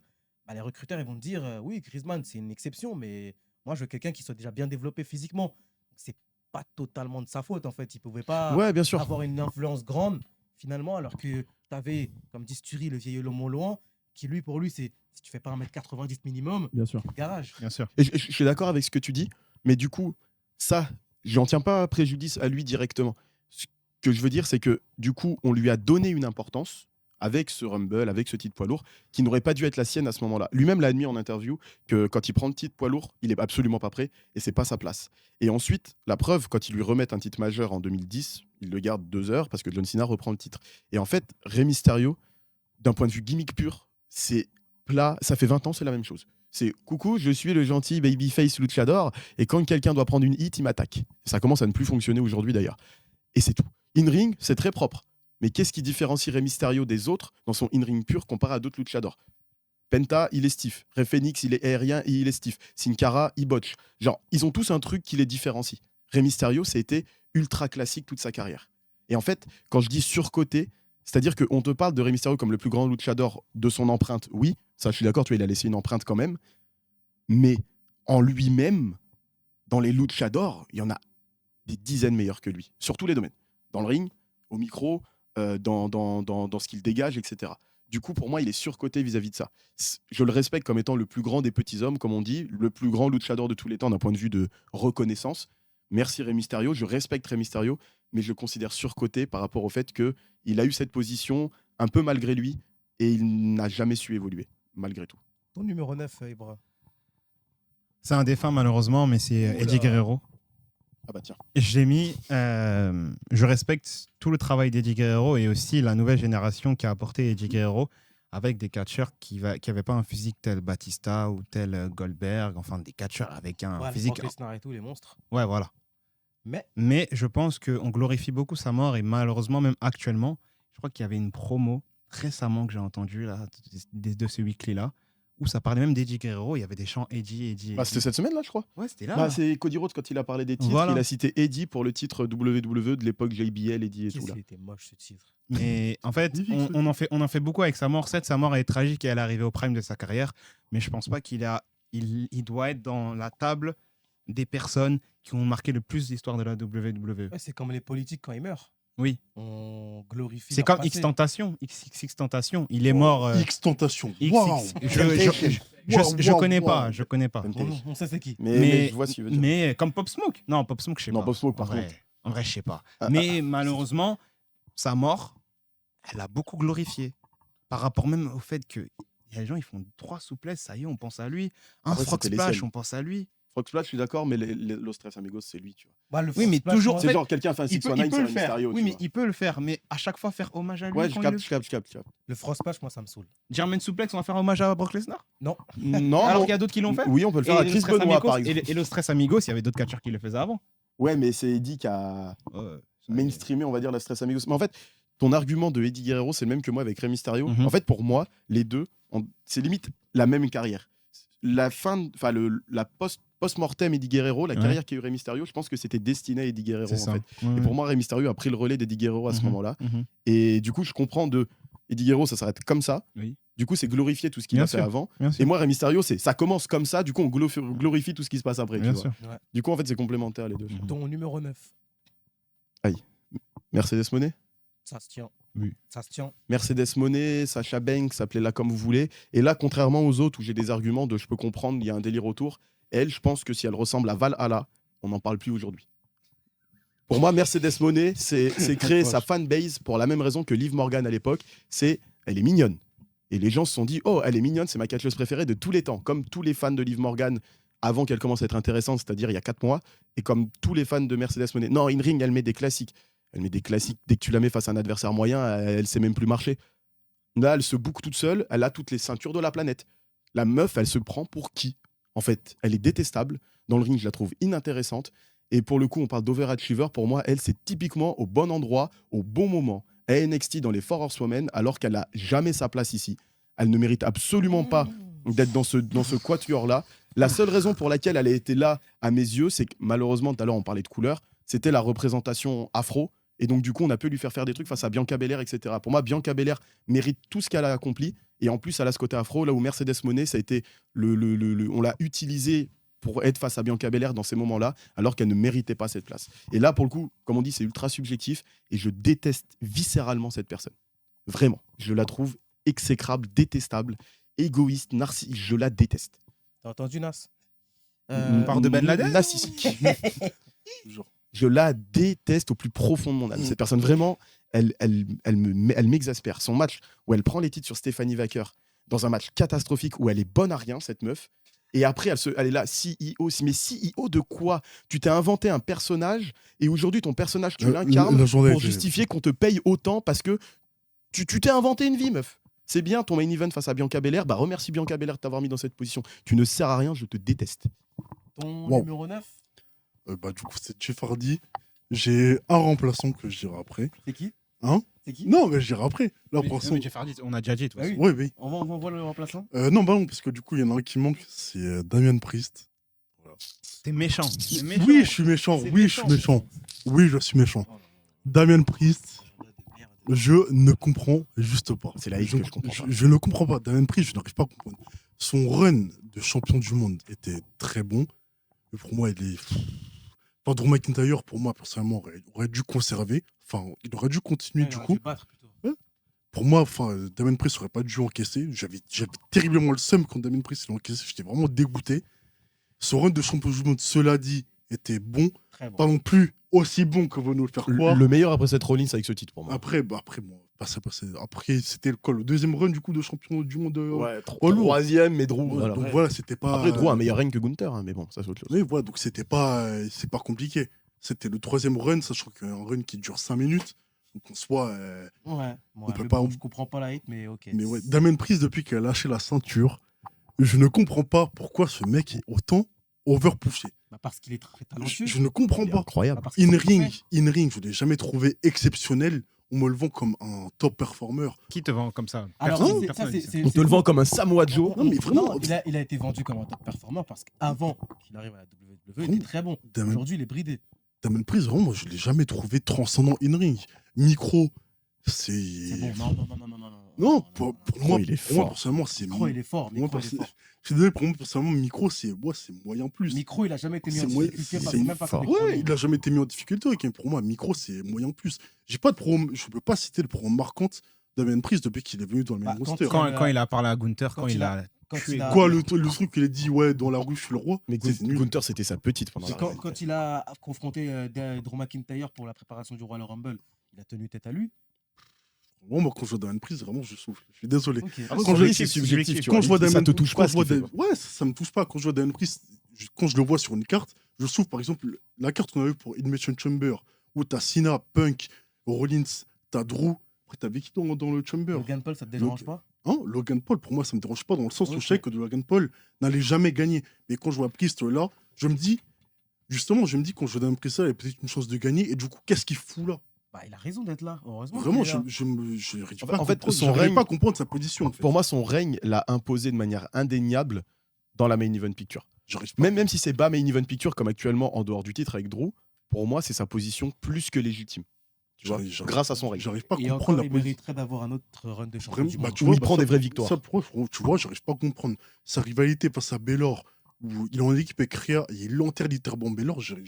bah, les recruteurs ils vont te dire, oui, Griezmann, c'est une exception, mais moi, je veux quelqu'un qui soit déjà bien développé physiquement. C'est pas totalement de sa faute, en fait. Il pouvait pas Ouais, bien sûr. avoir une influence grande, finalement, alors que tu avais, comme dit Sturi, le vieil homme au loin, qui lui, pour lui, c'est si tu fais pas 1m90 minimum, Bien sûr. garage. Bien sûr. Et je suis d'accord avec ce que tu dis, mais du coup, ça, j'en tiens pas préjudice à lui directement. Ce que je veux dire, c'est que du coup, on lui a donné une importance avec ce Rumble, avec ce titre poids lourd, qui n'aurait pas dû être la sienne à ce moment-là. Lui-même l'a admis en interview que quand il prend le titre poids lourd, il est absolument pas prêt et c'est pas sa place. Et ensuite, la preuve, quand ils lui remettent un titre majeur en 2010, il le garde 2 heures parce que John Cena reprend le titre. Et en fait, Rey Mysterio, d'un point de vue gimmick pur, c'est plat. Ça fait 20 ans, c'est la même chose. C'est coucou, je suis le gentil babyface luchador et quand quelqu'un doit prendre une hit, il m'attaque. Ça commence à ne plus fonctionner aujourd'hui d'ailleurs. Et c'est tout. In-ring, c'est très propre. Mais qu'est-ce qui différencie Rey Mysterio des autres dans son in-ring pur comparé à d'autres luchadors? Penta, il est stiff. Rey Phoenix, il est aérien et il est stiff. Sin Cara, il botch. Genre, ils ont tous un truc qui les différencie. Rey Mysterio, ça a été ultra classique toute sa carrière. Et en fait, quand je dis surcoté, c'est-à-dire qu'on te parle de Rey Mysterio comme le plus grand luchador de son empreinte. Oui, ça, je suis d'accord, tu vois, il a laissé une empreinte quand même. Mais en lui-même, dans les luchadors, il y en a des dizaines meilleurs que lui, sur tous les domaines. Dans le ring, au micro, dans ce qu'il dégage, etc. Du coup, pour moi, il est surcoté vis-à-vis de ça. Je le respecte comme étant le plus grand des petits hommes, comme on dit, le plus grand luchador de tous les temps d'un point de vue de reconnaissance. Merci Rey Mysterio, je respecte Rey Mysterio, mais je le considère surcoté par rapport au fait qu'il a eu cette position un peu malgré lui et il n'a jamais su évoluer, malgré tout. Ton numéro 9, Ibra. C'est un défunt malheureusement, mais c'est Oula. Eddie Guerrero. Ah bah tiens. Et je l'ai mis. Je respecte tout le travail d'Eddie Guerrero et aussi la nouvelle génération qui a apporté Eddie Guerrero avec des catcheurs qui n'avaient pas un physique tel Batista ou tel Goldberg, enfin des catcheurs avec un Ouais, physique. Brock Lesnar et tout, les monstres. Ouais, voilà. Mais je pense qu'on glorifie beaucoup sa mort et malheureusement, même actuellement, je crois qu'il y avait une promo récemment que j'ai entendue là, de ce weekly-là, où ça parlait même d'Eddie Guerrero. Il y avait des chants Eddie. Bah, c'était cette semaine là, je crois. Ouais, c'était là. Bah, c'est Cody Rhodes quand il a parlé des titres, Voilà. il a cité Eddie pour le titre WWE de l'époque JBL, Eddie et tout Qu'est-ce là. qu'il était moche ce titre. Mais en fait, Magnifique, ce on en fait beaucoup avec sa mort. Certes, sa mort est tragique et elle est arrivée au prime de sa carrière, mais je pense pas il doit être dans la table des personnes qui ont marqué le plus l'histoire de la WWE. Ouais, c'est comme les politiques quand ils meurent. Oui, On glorifie. c'est leur comme passé. X-Tentation. XXX Tentation. Il est mort. X Tentation. XX. Waouh. Je connais pas. Je connais pas. On sait c'est qui. Mais je vois ce qu'il veut dire. Mais comme Pop Smoke. Non, Pop Smoke, je sais Non, pas. Pop Smoke, En par vrai- contre. En vrai, je sais pas. Ah, Mais malheureusement, sa mort, elle a beaucoup glorifié. Par rapport même au fait que il y a des gens, ils font 3 souplesses, ça y est, on pense à lui. Un Après, frog c'était les splash, siennes. on pense à lui. Frog Splash, je suis d'accord, mais Los Tres Amigos, c'est lui, tu vois. Bah, le Oui, mais Splash, toujours- moi, En C'est fait, genre quelqu'un fait un Il peut 619 sur le un faire. Mysterio, Oui, tu mais vois. il peut le faire. Mais à chaque fois, faire hommage à lui. Ouais, quand je il le capte. le Frog Splash, moi, ça me saoule. German Suplex, on va faire hommage à Brock Lesnar. Non, Alors non. qu'il y a d'autres qui l'ont fait. Oui, on peut le faire à Et Chris le Stress Benoit, Amigos- par et exemple. le- et le Stress Amigos, il y avait d'autres catcheurs qui le faisaient avant. Ouais, mais c'est Eddie qui a Ça, mainstreamé, on va dire, la Stress Amigos. Mais en fait, ton argument de Eddie Guerrero, c'est le même que moi avec Rey Mysterio. Mhm. En fait, pour moi, les deux, c'est limite la même carrière. La fin, enfin, la post-mortem Eddie Guerrero, la Ouais. carrière qu'a eu Rey Mysterio, je pense que c'était destiné à Eddie Guerrero, c'est en ça. fait. Ouais, Et ouais. pour moi, Rey Mysterio a pris le relais d'Eddie Guerrero à ce Mhm. moment-là. Mhm. Et du coup, je comprends de Eddie Guerrero, ça s'arrête comme ça. Oui. Du coup, c'est glorifier tout ce qu'il Bien a fait sûr. avant. Bien sûr. Et moi, Rey Mysterio, ça commence comme ça. Du coup, on glorifie tout ce qui se passe après. Tu Bien vois. sûr. Du coup, en fait, c'est complémentaire les deux. Mhm. Ton numéro 9, Mercedes Moné. ça se tient. Oui. Ça se tient. Mercedes Moné, Sacha Banks, appelez-la comme vous voulez. Et là, contrairement aux autres où j'ai des arguments de je peux comprendre, il y a un délire autour, elle, je pense que si elle ressemble à Valhalla, on n'en parle plus aujourd'hui. Pour moi, Mercedes Moné, c'est créer sa fanbase pour la même raison que Liv Morgan à l'époque, elle est mignonne. Et les gens se sont dit, oh, elle est mignonne, c'est ma catcheuse préférée de tous les temps. Comme tous les fans de Liv Morgan avant qu'elle commence à être intéressante, c'est-à-dire il y a 4 mois, et comme tous les fans de Mercedes Moné. Non, in-ring, elle met des classiques. Elle met des classiques. Dès que tu la mets face à un adversaire moyen, elle sait même plus marcher. Là, elle se boucle toute seule. Elle a toutes les ceintures de la planète. La meuf, elle se prend pour qui? En fait, elle est détestable. Dans le ring, je la trouve inintéressante. Et pour le coup, on parle d'overachiever. Pour moi, elle, c'est typiquement au bon endroit, au bon moment. À NXT dans les 4 Horsewomen, alors qu'elle n'a jamais sa place ici. Elle ne mérite absolument pas d'être dans ce quatuor-là. La seule raison pour laquelle elle a été là, à mes yeux, c'est que malheureusement, tout à l'heure, on parlait de couleur, c'était la représentation afro. Et donc, du coup, on a pu lui faire des trucs face à Bianca Belair, etc. Pour moi, Bianca Belair mérite tout ce qu'elle a accompli. Et en plus, elle a ce côté afro, là où Mercedes Moné, ça a été on l'a utilisé pour être face à Bianca Belair dans ces moments-là, alors qu'elle ne méritait pas cette place. Et là, pour le coup, comme on dit, c'est ultra subjectif. Et je déteste viscéralement cette personne. Vraiment. Je la trouve exécrable, détestable, égoïste, narcissique. Je la déteste. T'as entendu, Nas On parle de Ben Laden Narcissique. Genre. Je la déteste au plus profond de mon âme. Cette personne, vraiment, elle m'exaspère. Son match où elle prend les titres sur Stephanie Wacker, dans un match catastrophique où elle est bonne à rien, cette meuf. Et après, elle est là, CEO. Mais CEO de quoi? Tu t'es inventé un personnage et aujourd'hui, ton personnage, tu l'incarnes la journée pour était- justifier qu'on te paye autant parce que tu t'es inventé une vie, meuf. C'est bien ton main event face à Bianca Belair. Bah, remercie Bianca Belair de t'avoir mis dans cette position. Tu ne sers à rien, je te déteste. Ton Wow. numéro 9, Bah, du coup, c'est Jeff Hardy. J'ai un remplaçant que je dirai après. c'est qui Hein C'est qui Non, mais je dirai après. Là, pour l'instant. Jeff Hardy, on a déjà dit. de toute Ah oui. façon. Oui, oui. on va voir le remplaçant. Non, bah non, parce que du coup, il y en a un qui manque, c'est Damien Priest. Voilà. T'es méchant. T'es méchant. Oui, je suis méchant. C'est Oui, je suis méchant. Oui, je suis méchant. Damien Priest, je ne comprends juste pas. C'est la haine que je comprends pas. Je ne comprends pas. Damien Priest, je n'arrive pas à comprendre. Son run de champion du monde était très bon. Mais pour moi, il est. Enfin, Drew McIntyre, pour moi, personnellement, aurait dû conserver. Enfin, il aurait dû continuer Ouais, il du aurait coup. dû battre, plutôt. Pour moi, enfin, Damien Priest n'aurait pas dû encaisser. J'avais terriblement le seum quand Damien Priest l'a encaissé. J'étais vraiment dégoûté. Son run de champion du monde, cela dit, était bon. Très bon. Pas non plus aussi bon que vous nous le faire croire. Le meilleur après cette Rollins avec ce titre pour moi. Après, bon, après, c'était le deuxième run du coup de champion du monde. Ouais, lourd. troisième, mais Drew. Ouais, voilà. donc voilà, c'était pas. Après, Drew a un meilleur règne que Gunther, hein, mais bon, ça c'est autre chose. Oui, voilà, donc c'était pas, c'est pas compliqué. C'était le troisième run, sachant qu'il y a un run qui dure 5 minutes. Donc en soi, Ouais, on peut mais pas- bon, je comprends pas la hate, mais ok. mais ouais, Damien Priest depuis qu'il a lâché la ceinture, je ne comprends pas pourquoi ce mec est autant overpushé. Bah, parce qu'il est très talentueux. Je ne comprends Il est pas. incroyable. Bah, parce qu'il sait In-ring, faire. je l'ai jamais trouvé exceptionnel. On me le vend comme un top performer. Qui te vend comme ça? Alors, Personne, c'est- personne ça, dit c'est- ça. c'est- On te c'est le vend faux. comme un Samoa Joe. Non, mais vraiment. Non, il a été vendu comme un top performer parce qu'avant qu'il arrive à la WWE, il était très bon. Damien- Aujourd'hui, il est bridé. Damien Priest, vraiment, moi, je l'ai jamais trouvé transcendant in-ring. Micro, C'est bon. Non. Non, pour moi, il est pour moi, fort. personnellement, c'est. Micro, il est fort. Moi, Micro, il est fort. je suis désolé, pour moi, personnellement, micro, c'est moyen plus. Micro, il a jamais été mis en C'est moyen- difficulté c'est même pas fort. comme des Ouais, premiers. il n'a jamais été mis en difficulté. Ok, pour moi, micro, c'est moyen plus. J'ai pas de problème, je peux pas citer le problème marquant Damien Priest depuis qu'il est venu dans le main Bah, roster. Quand il a parlé à Gunther, Quand quand il il a- a Quand tué. il a- Quoi, le truc qu'il a dit, ouais, dans la rue, je suis le roi. Mais C'est nul. Gunther, c'était sa petite pendant C'est la quand il a confronté Drew McIntyre pour la préparation du Royal Rumble, il a tenu tête à lui. Bon, moi, quand je vois Damien Priest, vraiment, je souffle. Je suis désolé. Ok. Ah, Quand quand je- c'est subjectif, tu Quand vois. je vois Ça Damien te touche quand pas, je vois ce qu'il fait, Ouais, ça me touche pas. Quand je vois Damien Priest, quand je le vois sur une carte, je souffre, par exemple, la carte qu'on a eue pour Elimination Chamber, où t'as Cena, Punk, Rollins, t'as Drew, après t'as Vicky dans le Chamber. Logan Paul, ça te dérange pas? Hein, Logan Paul, pour moi, ça me dérange pas dans le sens où Ok. je sais que Logan Paul n'allait jamais gagner. Mais quand je vois Priest là, je me dis, justement, quand je vois Damien Priest là, il a peut-être une chance de gagner. Et du coup, qu'est-ce qu'il fout là? Bah, il a raison d'être là. Heureusement. Vraiment, qu'il est là. je n'arrive pas, En fait, à comprendre- son j'arrive règne- pas à comprendre sa position. En fait. Pour moi, son règne l'a imposé de manière indéniable dans la main event picture. J'arrive pas. Même si c'est bas main event picture comme actuellement en dehors du titre avec Drew, pour moi, c'est sa position plus que légitime. Tu vois, J'arrive- grâce à son règne. J'arrive pas à Et comprendre encore, la il position. mériterait d'avoir un autre run de champion Vraiment, du bah, monde. tu Où vois, il prend ça- des vraies victoires. Ça, pour moi, tu vois, j'arrive pas à comprendre. Sa rivalité face à Baylor, où il est en équipe avec Rhea, et il enterre littéralement Baylor, j'arrive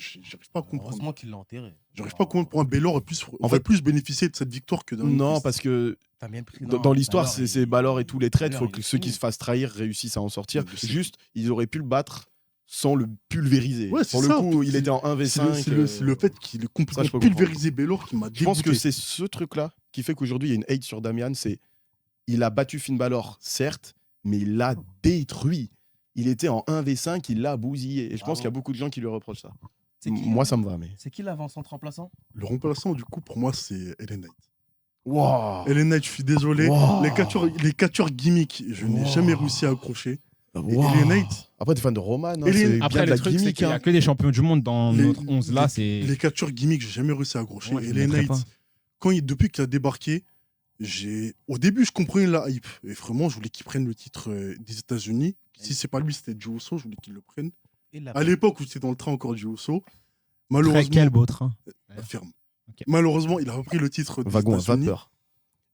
pas à comprendre. Heureusement qu'il l'a enterré. J'arrive pas à comprendre pourquoi Baylor En fait- plus bénéficié de cette victoire que Damien Non, Priest. parce que T'as bien pris. dans l'histoire, Balor, c'est Balor et tous les traites. Il faut Balor, que il est ceux qui fini. se fassent trahir réussissent à en sortir. Mais c'est- Juste, ils auraient pu le battre sans le pulvériser. Ouais, c'est Pour le ça. coup, il C'est- était en C'est 1v5. c'est le fait qu'il ait ça, je complètement peux comprendre. pulvérisé Baylor qui m'a Je pense que dégoûté. c'est ce truc-là qui fait qu'aujourd'hui, il y a une hate sur Damian. C'est il a battu Finn Balor, certes, mais il l'a détruit. Il était en 1v5, il l'a bousillé. Et je pense Bravo. qu'il y a beaucoup de gens qui lui reprochent ça. C'est qui, Moi, ça me va, mais. C'est qui l'avant-centre remplaçant? Le remplaçant, du coup, pour moi, c'est Ellen Knight. Wow. Ellen Knight, je suis désolé. Wow. Les catcheurs gimmicks, je n'ai Wow. jamais réussi à accrocher. Wow. Ellen Knight, Après, t'es fan de Roman. Hein, Et les- c'est bien Après, de le la truc, c'est gimmick. qu'il n'y a Hein. que des champions du monde dans Les- notre 11 là. C'est les catcheurs gimmicks, j'ai jamais réussi à accrocher. Ouais, je Ellen mettrais Knight, depuis qu'il a débarqué, au début, je comprenais la hype. Et vraiment, je voulais qu'il prenne le titre des États-Unis. Si c'est pas lui, c'était Joe Uso, je voulais qu'il le prenne. Et la- À l'époque où j'étais dans le train encore du Uso, très malheureusement, quel beau train. ferme. Ok. Malheureusement, il a repris le titre des Wagon à États-Unis. vapeur.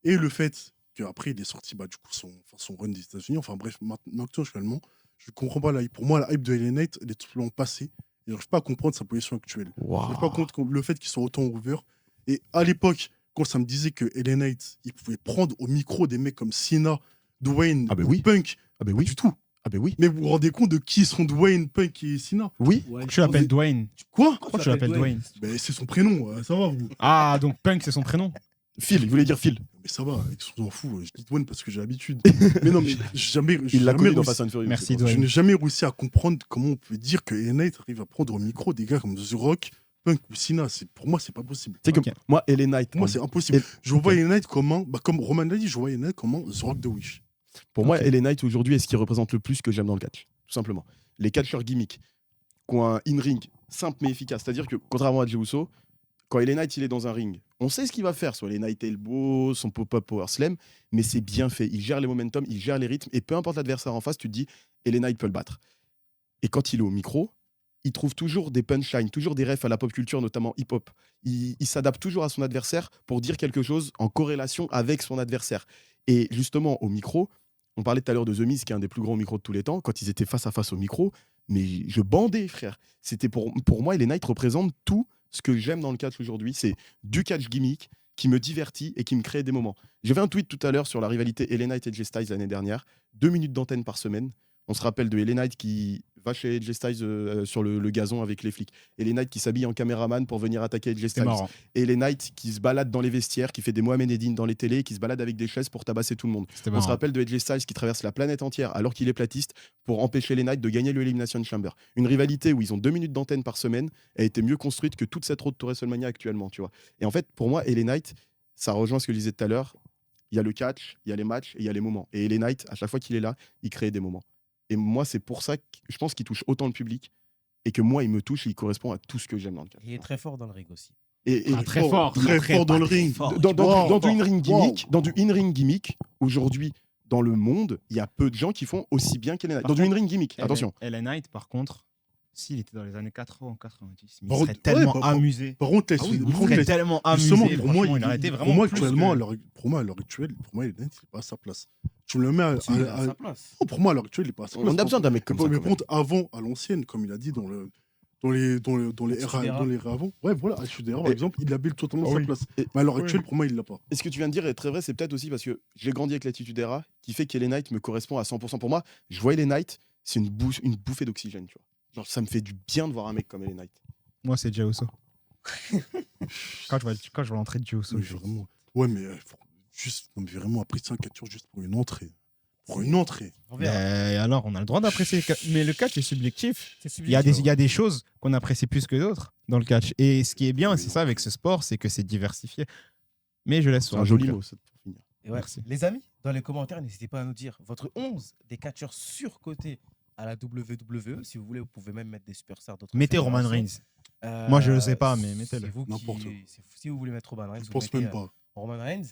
Et le fait qu'après, il est sorti du coup, son run des États-Unis. Enfin bref, maintenant, actuellement, je ne comprends pas la hype. Pour moi, la hype de Ellen Knight, elle est tout le long passée. Et je n'arrive pas à comprendre sa position actuelle. Je Wow. n'arrive pas à comprendre le fait qu'il soit autant ouvert. Et à l'époque, quand ça me disait que Ellen Knight, il pouvait prendre au micro des mecs comme Cena, Dwayne, Ah bah ou oui. Punk, Ah, ben pas oui. du tout. Ah, ben oui. Mais vous vous rendez compte de qui sont Dwayne, Punk et Cena? Oui. Ouais, Pourquoi tu l'appelles Dwayne? Quoi? Pourquoi tu l'appelles Dwayne? Ben, c'est son prénom, ça va vous. Ah, donc Punk, c'est son prénom. Phil, il voulait dire Phil. Mais ça va, avec son s'en fout, je dis Dwayne parce que j'ai l'habitude. Mais non, mais jamais. Il l'a connu dans réussi- Fast and Furious. Merci, c'est pour ça. Je Dwayne. n'ai jamais réussi à comprendre comment on peut dire que Ellen Knight arrive à prendre au micro des gars comme The Rock, Punk ou Cena. Pour moi, c'est pas possible. Tu sais que Ok. moi, Ellen Knight, Pour moi, c'est impossible. Et- Je vois Ellen Knight comment, comme Roman l'a dit, je vois Ellen Knight comment The Rock The Wish. pour moi, Ok. Ellen Knight aujourd'hui est ce qui représente le plus que j'aime dans le catch. Tout simplement. Les catcheurs gimmicks qui ont un in-ring simple mais efficace. C'est-à-dire que, contrairement à Jey Uso, quand Ellen Knight il est dans un ring, on sait ce qu'il va faire, soit les Night Elbow, son pop-up power slam, mais c'est bien fait. Il gère les momentum, il gère les rythmes, et peu importe l'adversaire en face, tu te dis, Ellen Knight peut le battre. Et quand il est au micro, il trouve toujours des punchlines, toujours des refs à la pop culture, notamment hip-hop. Il s'adapte toujours à son adversaire pour dire quelque chose en corrélation avec son adversaire. Et justement, au micro, on parlait tout à l'heure de The Miz, qui est un des plus grands micros de tous les temps. Quand ils étaient face à face au micro, mais je bandais, frère. C'était pour moi, LA Knight représente tout ce que j'aime dans le catch aujourd'hui. C'est du catch gimmick qui me divertit et qui me crée des moments. J'ai fait un tweet tout à l'heure sur la rivalité LA Knight et AJ Styles l'année dernière. 2 minutes d'antenne par semaine. On se rappelle de LA Knight qui va chez AJ Styles sur le gazon avec les flics. LA Knight qui s'habille en caméraman pour venir attaquer AJ C'est Styles. marrant. Et LA Knight qui se balade dans les vestiaires, qui fait des Mohamed Eddine dans les télés, qui se balade avec des chaises pour tabasser tout le monde. C'était On se marrant. rappelle de AJ Styles qui traverse la planète entière alors qu'il est platiste pour empêcher les Knights de gagner le Elimination Chamber. Une rivalité où ils ont 2 minutes d'antenne par semaine a été mieux construite que toute cette road to WrestleMania actuellement, tu vois. Et en fait, pour moi, LA Knight, ça rejoint ce que je disais tout à l'heure. Il y a le catch, il y a les matchs et il y a les moments. Et LA Knight, à chaque fois qu'il est là, il crée des moments. Et moi, c'est pour ça que je pense qu'il touche autant le public et que moi, il me touche et il correspond à tout ce que j'aime dans le catch. Il est très fort dans le ring aussi. Et Pas très fort. Très Après, fort dans pas le très ring. fort. dans du in-ring Wow. gimmick, dans du in-ring gimmick, aujourd'hui, dans le monde, il y a peu de gens qui font aussi bien qu'LA Knight. Par Dans du contre, in-ring gimmick, attention. LA Knight, par contre, s'il était dans les années 80 ou 90, mais il Par serait contre, tellement ouais, amusé. Par contre, Ah oui, par il contre, serait tellement justement, amusé. pour moi, Franchement, il aurait été pour vraiment moi, plus actuellement, que- pour moi, à l'heure actuelle, pour moi, LA Knight, il n'est pas à sa place. Tu me le mets Si, il est à sa place. Non, pour moi, à l'heure actuelle, il n'est pas à sa place. On a besoin d'un mec comme ça. Mais quand même. par contre, avant, à l'ancienne, comme il a dit dans les Atsudeira. eras avant. Ouais, voilà, Atsudeira, par Et- exemple, il habille totalement Ah sa oui. place. Et- Mais à l'heure Oui. actuelle, pour moi, il l'a pas. Et ce que tu viens de dire est très vrai, c'est peut-être aussi parce que j'ai grandi avec l'attitude era qui fait qu'LA Knight me correspond à 100%. Pour moi, je vois LA Knight, c'est une bouffée d'oxygène, tu vois. Genre, ça me fait du bien de voir un mec comme LA Knight. Moi, c'est Jey Uso. Quand je vois l'entrée de Jey Uso, Mais je- vraiment. Ouais, mais juste, non, mais vraiment, après 5 4 jours juste pour une entrée. Pour une entrée. On verra. Mais alors, on a le droit d'apprécier. Mais le catch est subjectif. C'est Il y a subjectif. des choses qu'on apprécie plus que d'autres dans le catch. Et ce qui est bien, c'est ça avec ce sport, c'est que c'est diversifié. Mais je laisse C'est sur un la joli conclure. mot, ça, pour finir. Et ouais, Merci. les amis, dans les commentaires, n'hésitez pas à nous dire votre 11 des catcheurs surcotés à la WWE. Si vous voulez, vous pouvez même mettre des superstars d'autres. Mettez Roman fédérations. Reigns. Moi, je le sais pas, mais mettez-le. c'est vous qui- N'importe où. Si vous voulez mettre Roman Reigns, Je vous pense mettez même pas. Roman Reigns.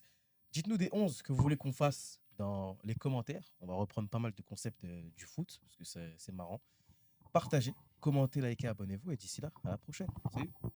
Dites-nous des 11 que vous voulez qu'on fasse dans les commentaires. On va reprendre pas mal de concepts du foot, parce que c'est marrant. Partagez, commentez, likez, abonnez-vous. Et d'ici là, à la prochaine. Salut.